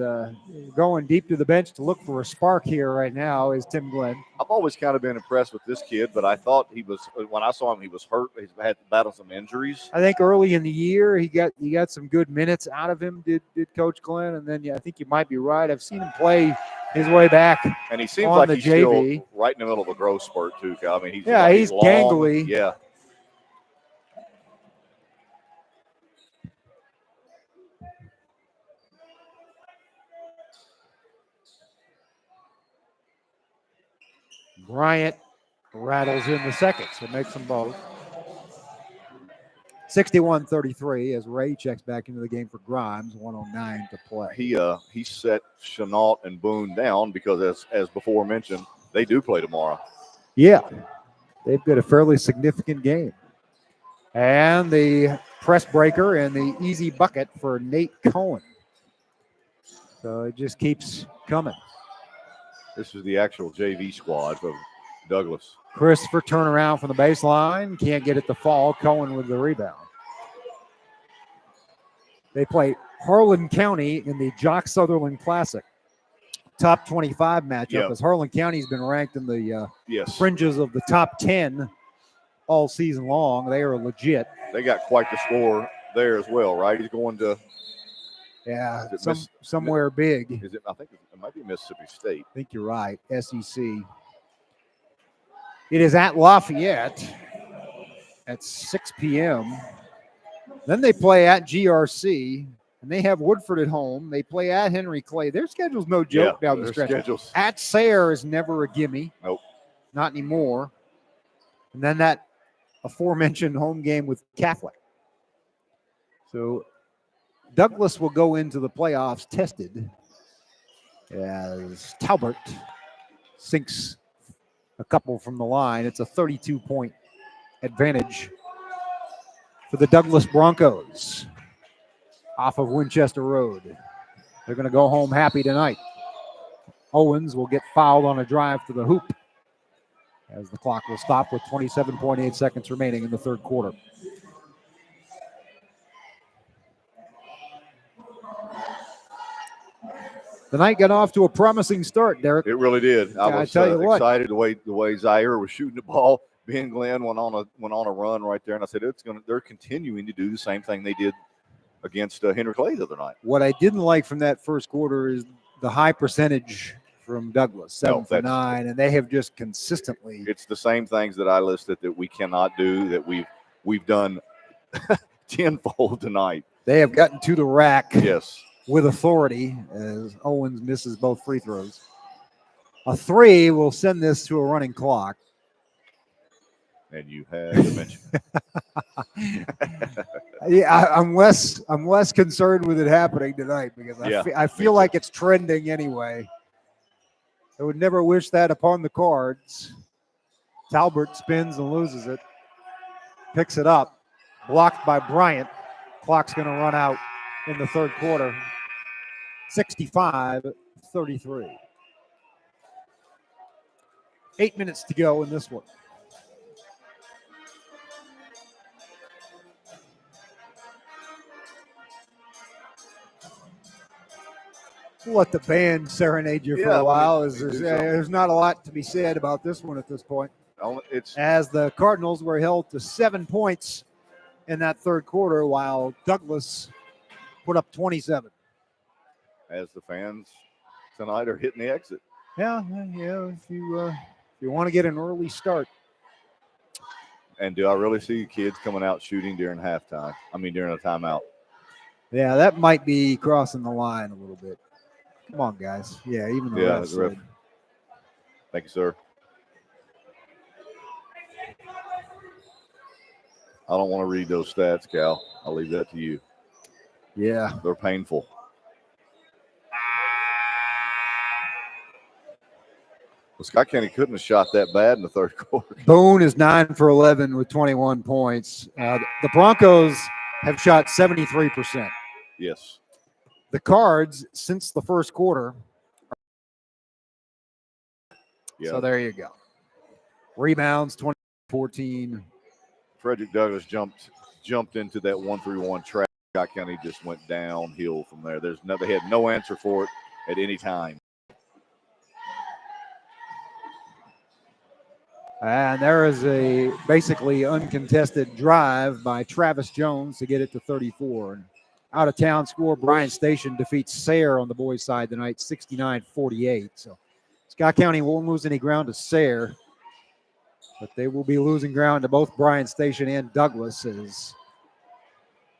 [SPEAKER 3] going deep to the bench to look for a spark here right now is Tim Glenn.
[SPEAKER 2] I've always kind of been impressed with this kid, but I thought when I saw him, he was hurt. He's had to battle some injuries.
[SPEAKER 3] I think early in the year he got some good minutes out of him, did Coach Glenn, and then I think you might be right. I've seen him play his way back.
[SPEAKER 2] And he seems
[SPEAKER 3] on
[SPEAKER 2] like
[SPEAKER 3] the
[SPEAKER 2] he's
[SPEAKER 3] JV.
[SPEAKER 2] still right in the middle of a growth spurt too. I mean, he's long.
[SPEAKER 3] gangly.
[SPEAKER 2] Yeah.
[SPEAKER 3] Bryant rattles in the second, so makes them both. 61-33 as Ray checks back into the game for Grimes. 1:09 to play.
[SPEAKER 2] He set Chenault and Boone down because, as before mentioned, they do play tomorrow.
[SPEAKER 3] Yeah, they've got a fairly significant game. And the press breaker and the easy bucket for Nate Cohen. So it just keeps coming.
[SPEAKER 2] This is the actual JV squad of Douglas.
[SPEAKER 3] Christopher turnaround from the baseline. Can't get it to fall. Cohen with the rebound. They play Harlan County in the Jock Sutherland Classic. Top 25 matchup, as Harlan County's been ranked in the fringes of the top 10 all season long. They are legit.
[SPEAKER 2] They got quite the score there as well, right? He's going to
[SPEAKER 3] somewhere big.
[SPEAKER 2] I think it might be Mississippi State.
[SPEAKER 3] I think you're right. SEC. It is at Lafayette at 6 p.m. Then they play at GRC, and they have Woodford at home. They play at Henry Clay. Their schedule's no joke down the stretch.
[SPEAKER 2] Schedules.
[SPEAKER 3] At Sayre is never a gimme.
[SPEAKER 2] Nope.
[SPEAKER 3] Not anymore. And then that aforementioned home game with Catholic. So Douglas will go into the playoffs tested as Talbert sinks a couple from the line. It's a 32-point advantage for the Douglas Broncos off of Winchester Road. They're going to go home happy tonight. Owens will get fouled on a drive to the hoop as the clock will stop with 27.8 seconds remaining in the third quarter. The night got off to a promising start, Derek.
[SPEAKER 2] It really did. I was
[SPEAKER 3] excited
[SPEAKER 2] the way Zaire was shooting the ball. Ben Glenn went on a run right there, and I said they're continuing to do the same thing they did against Henry Clay the other night.
[SPEAKER 3] What I didn't like from that first quarter is the high percentage from Douglas, 7 for 9, and they have just consistently.
[SPEAKER 2] It's the same things that I listed that we cannot do that we've done tenfold tonight.
[SPEAKER 3] They have gotten to the rack.
[SPEAKER 2] Yes.
[SPEAKER 3] With authority as Owens misses both free throws. A 3 will send this to a running clock.
[SPEAKER 2] And you had to mention.
[SPEAKER 3] Yeah, I'm less concerned with it happening tonight because I feel like it's trending anyway. I would never wish that upon the Cards. Talbert spins and loses it. Picks it up. Blocked by Bryant. Clock's going to run out in the third quarter. 65-33. 8 minutes to go in this one. We'll let the band serenade you for a while. There's not a lot to be said about this one at this point. As the Cardinals were held to 7 points in that third quarter, while Douglas put up 27.
[SPEAKER 2] As the fans tonight are hitting the exit.
[SPEAKER 3] Yeah. If you want to get an early start.
[SPEAKER 2] And do I really see kids coming out shooting during halftime? I mean, during a timeout.
[SPEAKER 3] Yeah, that might be crossing the line a little bit. Come on, guys. Yeah, even the ref.
[SPEAKER 2] Thank you, sir. I don't want to read those stats, Cal. I'll leave that to you.
[SPEAKER 3] Yeah.
[SPEAKER 2] They're painful. Well, Scott County couldn't have shot that bad in the third quarter.
[SPEAKER 3] Boone is 9 for 11 with 21 points. The Broncos have shot 73%.
[SPEAKER 2] Yes.
[SPEAKER 3] The Cards, since the first quarter.
[SPEAKER 2] Yeah.
[SPEAKER 3] So there you go. Rebounds, 20-14.
[SPEAKER 2] Frederick Douglass jumped into that 1-3-1 trap. Scott County just went downhill from there. They had no answer for it at any time.
[SPEAKER 3] And there is a basically uncontested drive by Travis Jones to get it to 34. Out of town score, Bryan Station defeats Sayre on the boys' side tonight, 69-48. So Scott County won't lose any ground to Sayre, but they will be losing ground to both Bryan Station and Douglas as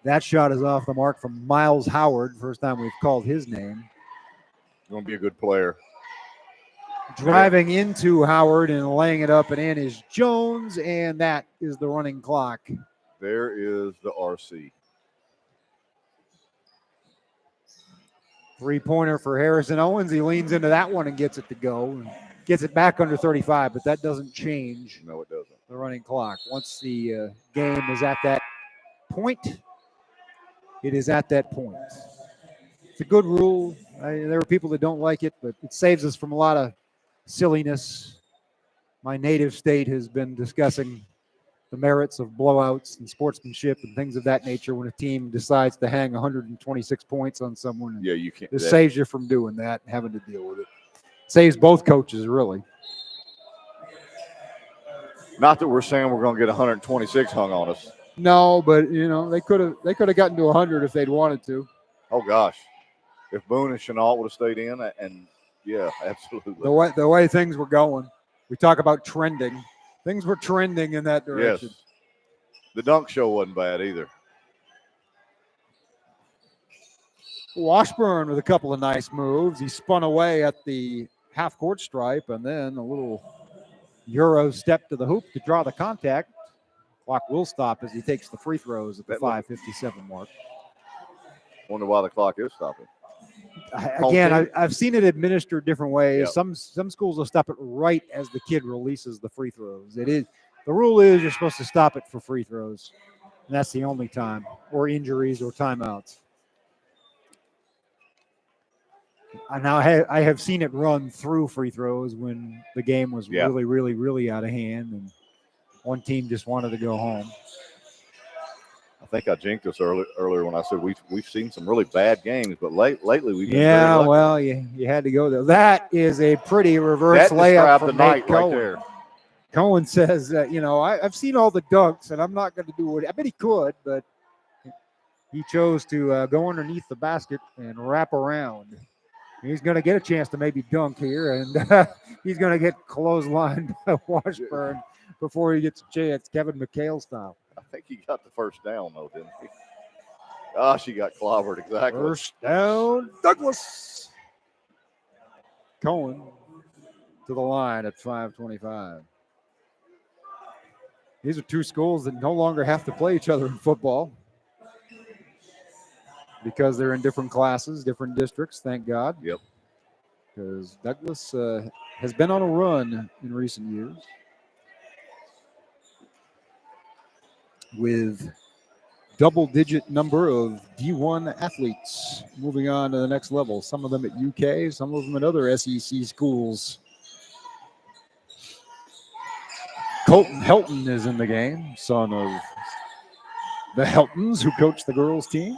[SPEAKER 3] that shot is off the mark from Miles Howard. First time we've called his name.
[SPEAKER 2] Going to be a good player.
[SPEAKER 3] Driving into Howard and laying it up and in is Jones, and that is the running clock.
[SPEAKER 2] There is the RC.
[SPEAKER 3] Three-pointer for Harrison Owens. He leans into that one and gets it to go. And gets it back under 35, but that doesn't change.
[SPEAKER 2] No, it doesn't.
[SPEAKER 3] The running clock. Once the game is at that point, it is at that point. It's a good rule. There are people that don't like it, but it saves us from a lot of silliness. My native state has been discussing the merits of blowouts and sportsmanship and things of that nature when a team decides to hang 126 points on someone.
[SPEAKER 2] Yeah, you can't.
[SPEAKER 3] It saves you from doing that and having to deal with it. Saves both coaches, really.
[SPEAKER 2] Not that we're saying we're going to get 126 hung on us.
[SPEAKER 3] No, but they could have gotten to 100 if they'd wanted to.
[SPEAKER 2] Oh gosh, if Boone and Chenault would have stayed in, and yeah, absolutely.
[SPEAKER 3] The way things were going, we talk about trending. Things were trending in that direction.
[SPEAKER 2] Yes. The dunk show wasn't bad either.
[SPEAKER 3] Washburn with a couple of nice moves. He spun away at the half-court stripe and then a little Euro step to the hoop to draw the contact. Clock will stop as he takes the free throws at the 5:57 mark.
[SPEAKER 2] Wonder why the clock is stopping.
[SPEAKER 3] Again, I've seen it administered different ways.
[SPEAKER 2] Yep.
[SPEAKER 3] Some schools will stop it right as the kid releases the free throws. The rule is you're supposed to stop it for free throws, and that's the only time, or injuries or timeouts. Now I have seen it run through free throws when the game was really, really, really out of hand, and one team just wanted to go home.
[SPEAKER 2] I think I jinxed us earlier when I said we've seen some really bad games, but lately we've been very lucky.
[SPEAKER 3] Well, you had to go there. That is a pretty reverse layup from Nate Cohen. Right there. Cohen says, I've seen all the dunks, and I'm not going to do it. I bet he could, but he chose to go underneath the basket and wrap around. He's going to get a chance to maybe dunk here, and he's going to get clotheslined by Washburn before he gets a chance, Kevin McHale style.
[SPEAKER 2] I think he got the first down, though, didn't he? Ah, she got clobbered, exactly.
[SPEAKER 3] First down, Douglas. Cohen to the line at 5:25. These are two schools that no longer have to play each other in football because they're in different classes, different districts, thank God.
[SPEAKER 2] Yep.
[SPEAKER 3] Because Douglas has been on a run in recent years with double-digit number of D1 athletes moving on to the next level. Some of them at UK, some of them at other SEC schools. Colton Helton is in the game, son of the Heltons who coach the girls team.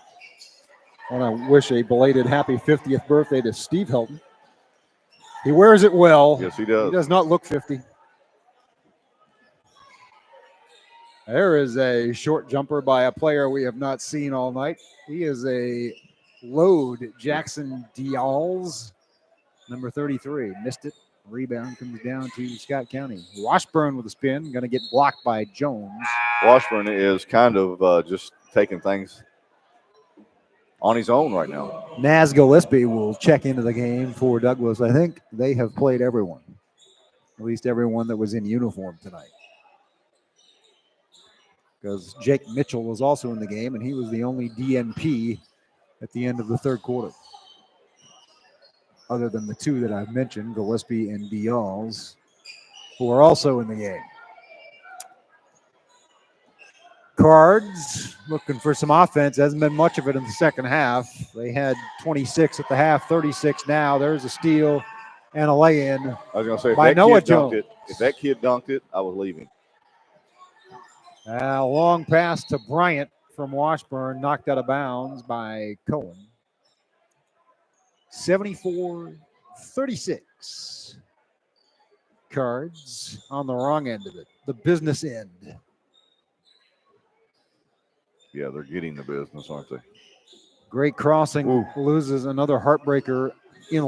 [SPEAKER 3] I want to wish a belated happy 50th birthday to Steve Helton. He wears it well.
[SPEAKER 2] Yes, he does.
[SPEAKER 3] He does not look 50. There is a short jumper by a player we have not seen all night. He is a load, Jackson Dials, number 33. Missed it. Rebound comes down to Scott County. Washburn with a spin, going to get blocked by Jones.
[SPEAKER 2] Washburn is kind of just taking things on his own right now.
[SPEAKER 3] Naz Gillespie will check into the game for Douglas. I think they have played everyone, at least everyone that was in uniform tonight. Because Jake Mitchell was also in the game, and he was the only DNP at the end of the third quarter. Other than the two that I've mentioned, Gillespie and Dials, who are also in the game. Cards looking for some offense. Hasn't been much of it in the second half. They had 26 at the half, 36 now. There's a steal and a lay-in.
[SPEAKER 2] I was going to say,
[SPEAKER 3] by Noah Jones.
[SPEAKER 2] If that kid dunked it, I was leaving.
[SPEAKER 3] Long pass to Bryant from Washburn, knocked out of bounds by Cohen. 74-36. Cards on the wrong end of it, the business end.
[SPEAKER 2] Yeah, they're getting the business, aren't they?
[SPEAKER 3] Great crossing.
[SPEAKER 2] Ooh.
[SPEAKER 3] Loses another heartbreaker in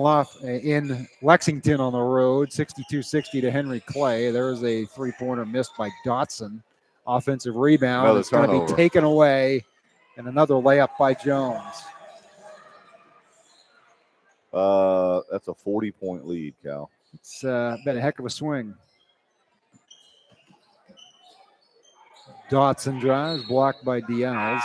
[SPEAKER 3] Lexington on the road, 62-60 to Henry Clay. There is a three-pointer missed by Dotson. Offensive rebound.
[SPEAKER 2] Another
[SPEAKER 3] It's going to be taken away, and another layup by Jones.
[SPEAKER 2] That's a 40-point lead, Cal.
[SPEAKER 3] It's been a heck of a swing. Dotson drives, blocked by Diaz.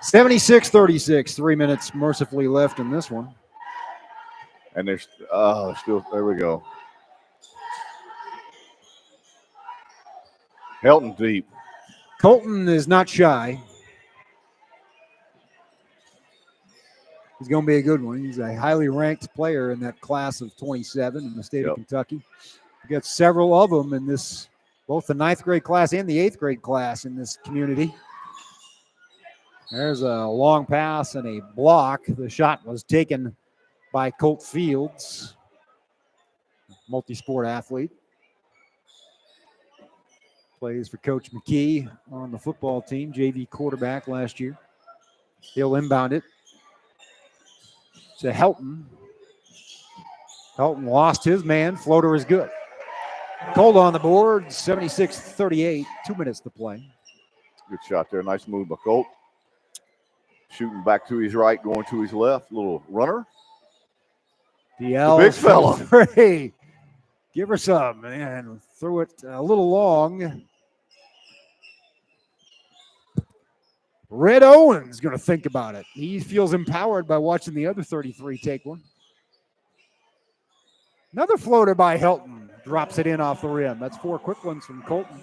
[SPEAKER 3] (76-36). 3 minutes mercifully left in this one.
[SPEAKER 2] And there's still, there we go. Helton deep.
[SPEAKER 3] Colton is not shy. He's going to be a good one. He's a highly ranked player in that class of 27 in the state of Kentucky. We got several of them in this, both the 9th grade class and the 8th grade class in this community. There's a long pass and a block. The shot was taken by Colt Fields, multi-sport athlete. Plays for Coach McKee on the football team, JV quarterback last year. He'll inbound it to Helton. Helton lost his man. Floater is good. Colt on the board, 76-38. 2 minutes to play.
[SPEAKER 2] Good shot there. Nice move by Colt. Shooting back to his right, going to his left. Little runner.
[SPEAKER 3] DL,
[SPEAKER 2] the big fella.
[SPEAKER 3] Hey, give her some, man. Threw it a little long. Red Owens going to think about it. He feels empowered by watching the other 33 take one. Another floater by Helton. Drops it in off the rim. That's 4 quick ones from Colton.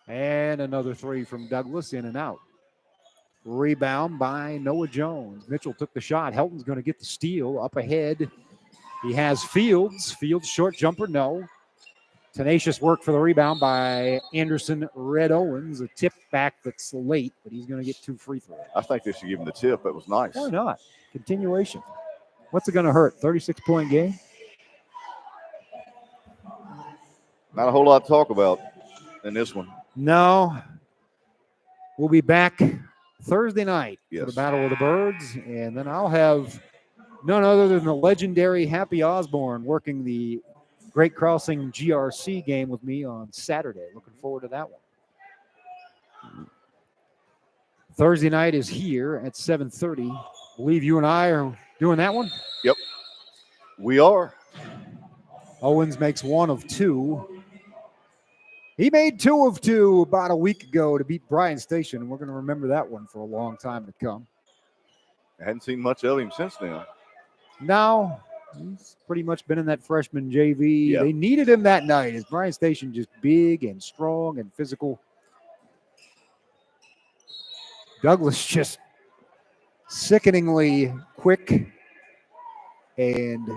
[SPEAKER 3] And another 3 from Douglas, in and out. Rebound by Noah Jones. Mitchell took the shot. Helton's going to get the steal up ahead. He has Fields. Fields short jumper, no. Tenacious work for the rebound by Anderson Red Owens. A tip back that's late, but he's going to get 2 free throws.
[SPEAKER 2] I think they should give him the tip. It was nice.
[SPEAKER 3] Why not? Continuation. What's it going to hurt? 36-point game?
[SPEAKER 2] Not a whole lot to talk about in this one.
[SPEAKER 3] No. We'll be back Thursday night for
[SPEAKER 2] Yes.
[SPEAKER 3] the Battle of the Birds, and then I'll have none other than the legendary Happy Osborne working the Great Crossing GRC game with me on Saturday. Looking forward to that one. Thursday night is here at 7:30. Believe you and I are doing that one.
[SPEAKER 2] Yep. We are.
[SPEAKER 3] Owens makes 1 of 2. He made 2 of 2 about a week ago to beat Bryan Station, and we're going to remember that one for a long time to come.
[SPEAKER 2] I hadn't seen much of him since then.
[SPEAKER 3] Now, he's pretty much been in that freshman JV.
[SPEAKER 2] Yeah.
[SPEAKER 3] They needed him that night. Is Bryan Station just big and strong and physical? Douglas just sickeningly quick and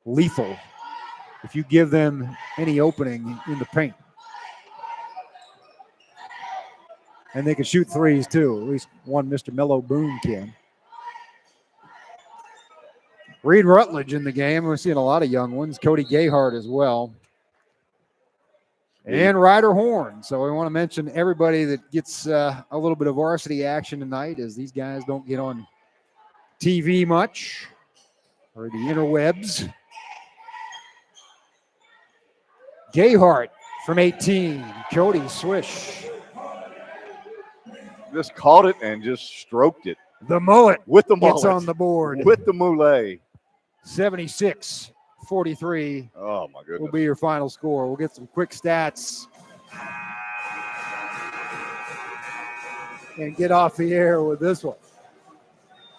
[SPEAKER 3] lethal if you give them any opening in the paint. And they can shoot threes, too. At least one Mr. Mellow Boone can. Reed Rutledge in the game. We're seeing a lot of young ones. Cody Gayhart as well. And Ryder Horn. So we want to mention everybody that gets a little bit of varsity action tonight, as these guys don't get on TV much or the interwebs. Gayhart from 18. Cody Swish.
[SPEAKER 2] Just caught it and just stroked it.
[SPEAKER 3] The mullet
[SPEAKER 2] With the
[SPEAKER 3] gets
[SPEAKER 2] mullet.
[SPEAKER 3] on the board.
[SPEAKER 2] With the moulet.
[SPEAKER 3] 76-43
[SPEAKER 2] Oh, my goodness.
[SPEAKER 3] will be your final score. We'll get some quick stats and get off the air with this one,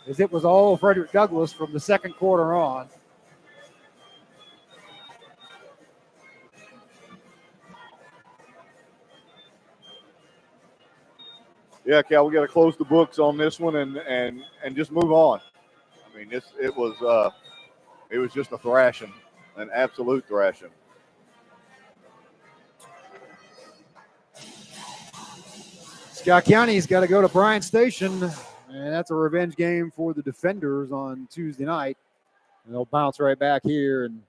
[SPEAKER 3] as it was all Frederick Douglass from the second quarter on.
[SPEAKER 2] Yeah, Cal, we got to close the books on this one and just move on. I mean, it was just a thrashing, an absolute thrashing.
[SPEAKER 3] Scott County's got to go to Bryan Station, and that's a revenge game for the Defenders on Tuesday night. And they'll bounce right back here and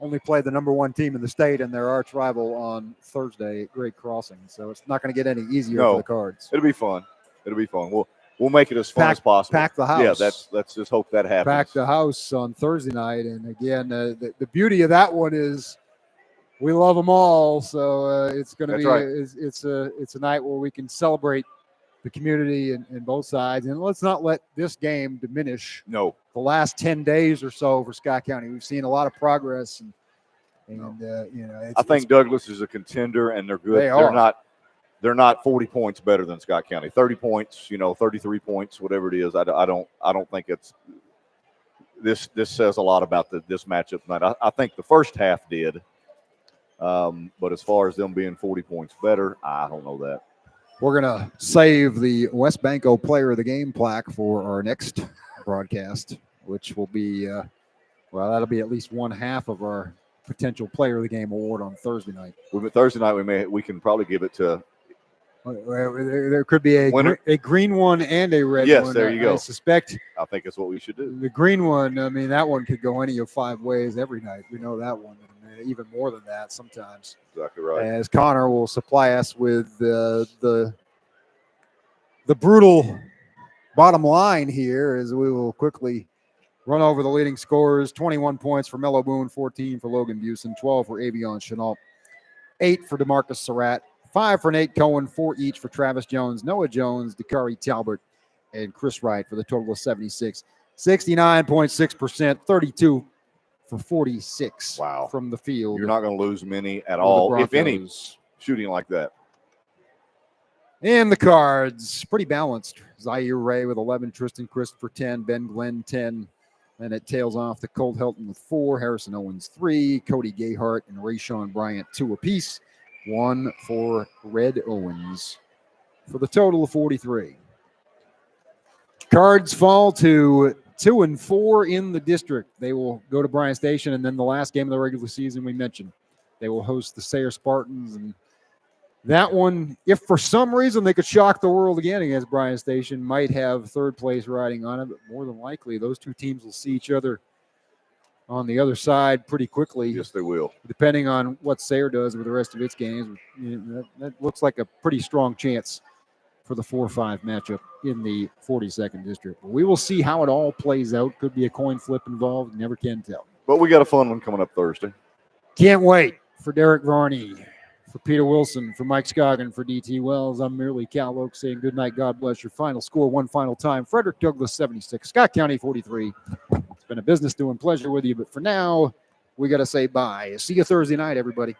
[SPEAKER 3] only play the number 1 team in the state and their arch rival on Thursday at Great Crossing. So it's not going to get any easier for the Cards.
[SPEAKER 2] It'll be fun. We'll make it as fun as possible.
[SPEAKER 3] Pack the house.
[SPEAKER 2] Yeah, let's just hope that happens.
[SPEAKER 3] Back the house on Thursday night. And again, the beauty of that one is we love them all. So it's going to be
[SPEAKER 2] right.
[SPEAKER 3] it's a night where we can celebrate the community and both sides. And let's not let this game diminish the last 10 days or so for Scott County. We've seen a lot of progress.
[SPEAKER 2] I think Douglas is a contender, and they're good. They're not 40 points better than Scott County. 30 points, 33 points, whatever it is. I don't think it's this says a lot about this matchup tonight. I think the first half did. But as far as them being 40 points better, I don't know that.
[SPEAKER 3] We're going to save the West Banco Player of the Game plaque for our next broadcast, which will be, that'll be at least one half of our potential Player of the Game award on Thursday night.
[SPEAKER 2] Thursday night, we can probably give it to.
[SPEAKER 3] There could be a green one and a red one.
[SPEAKER 2] Yes, there you go.
[SPEAKER 3] I suspect.
[SPEAKER 2] I think that's what we should do.
[SPEAKER 3] The green one, I mean, that one could go any of 5 ways every night. We know that one. Even more than that sometimes.
[SPEAKER 2] Exactly right.
[SPEAKER 3] As Connor will supply us with the brutal bottom line here, as we will quickly run over the leading scorers. 21 points for Mellow Boone, 14 for Logan Busen, 12 for Avion Chenault, 8 for DeMarcus Surratt, 5 for Nate Cohen, 4 each for Travis Jones, Noah Jones, Dakari Talbert, and Chris Wright for the total of 76. 69.6%, 32 for 46 from the field.
[SPEAKER 2] You're not going to lose many at all, if any, shooting like that.
[SPEAKER 3] And the Cards, pretty balanced. Zaire Ray with 11, Tristan Christopher 10, Ben Glenn 10. Then it tails off to Colt Helton with 4, Harrison Owens 3, Cody Gayhart and Rayshawn Bryant 2 apiece. 1 for Red Owens for the total of 43. Cards fall to 2-4 in the district. They will go to Bryan Station, and then the last game of the regular season we mentioned. They will host the Sayre Spartans, and that one, if for some reason they could shock the world again against Bryan Station, might have third place riding on it, but more than likely those two teams will see each other on the other side pretty quickly.
[SPEAKER 2] Yes, they will.
[SPEAKER 3] Depending on what Sayre does with the rest of its games. That looks like a pretty strong chance for the 4-5 matchup in the 42nd district. But we will see how it all plays out. Could be a coin flip involved. Never can tell.
[SPEAKER 2] But we got a fun one coming up Thursday.
[SPEAKER 3] Can't wait. For Derek Varney, for Peter Wilson, for Mike Scoggin, for DT Wells, I'm merely Cal Oak saying good night. God bless. Your final score, one final time. Frederick Douglass 76, Scott County 43. It's been a business doing pleasure with you, but for now, we got to say bye. See you Thursday night, everybody.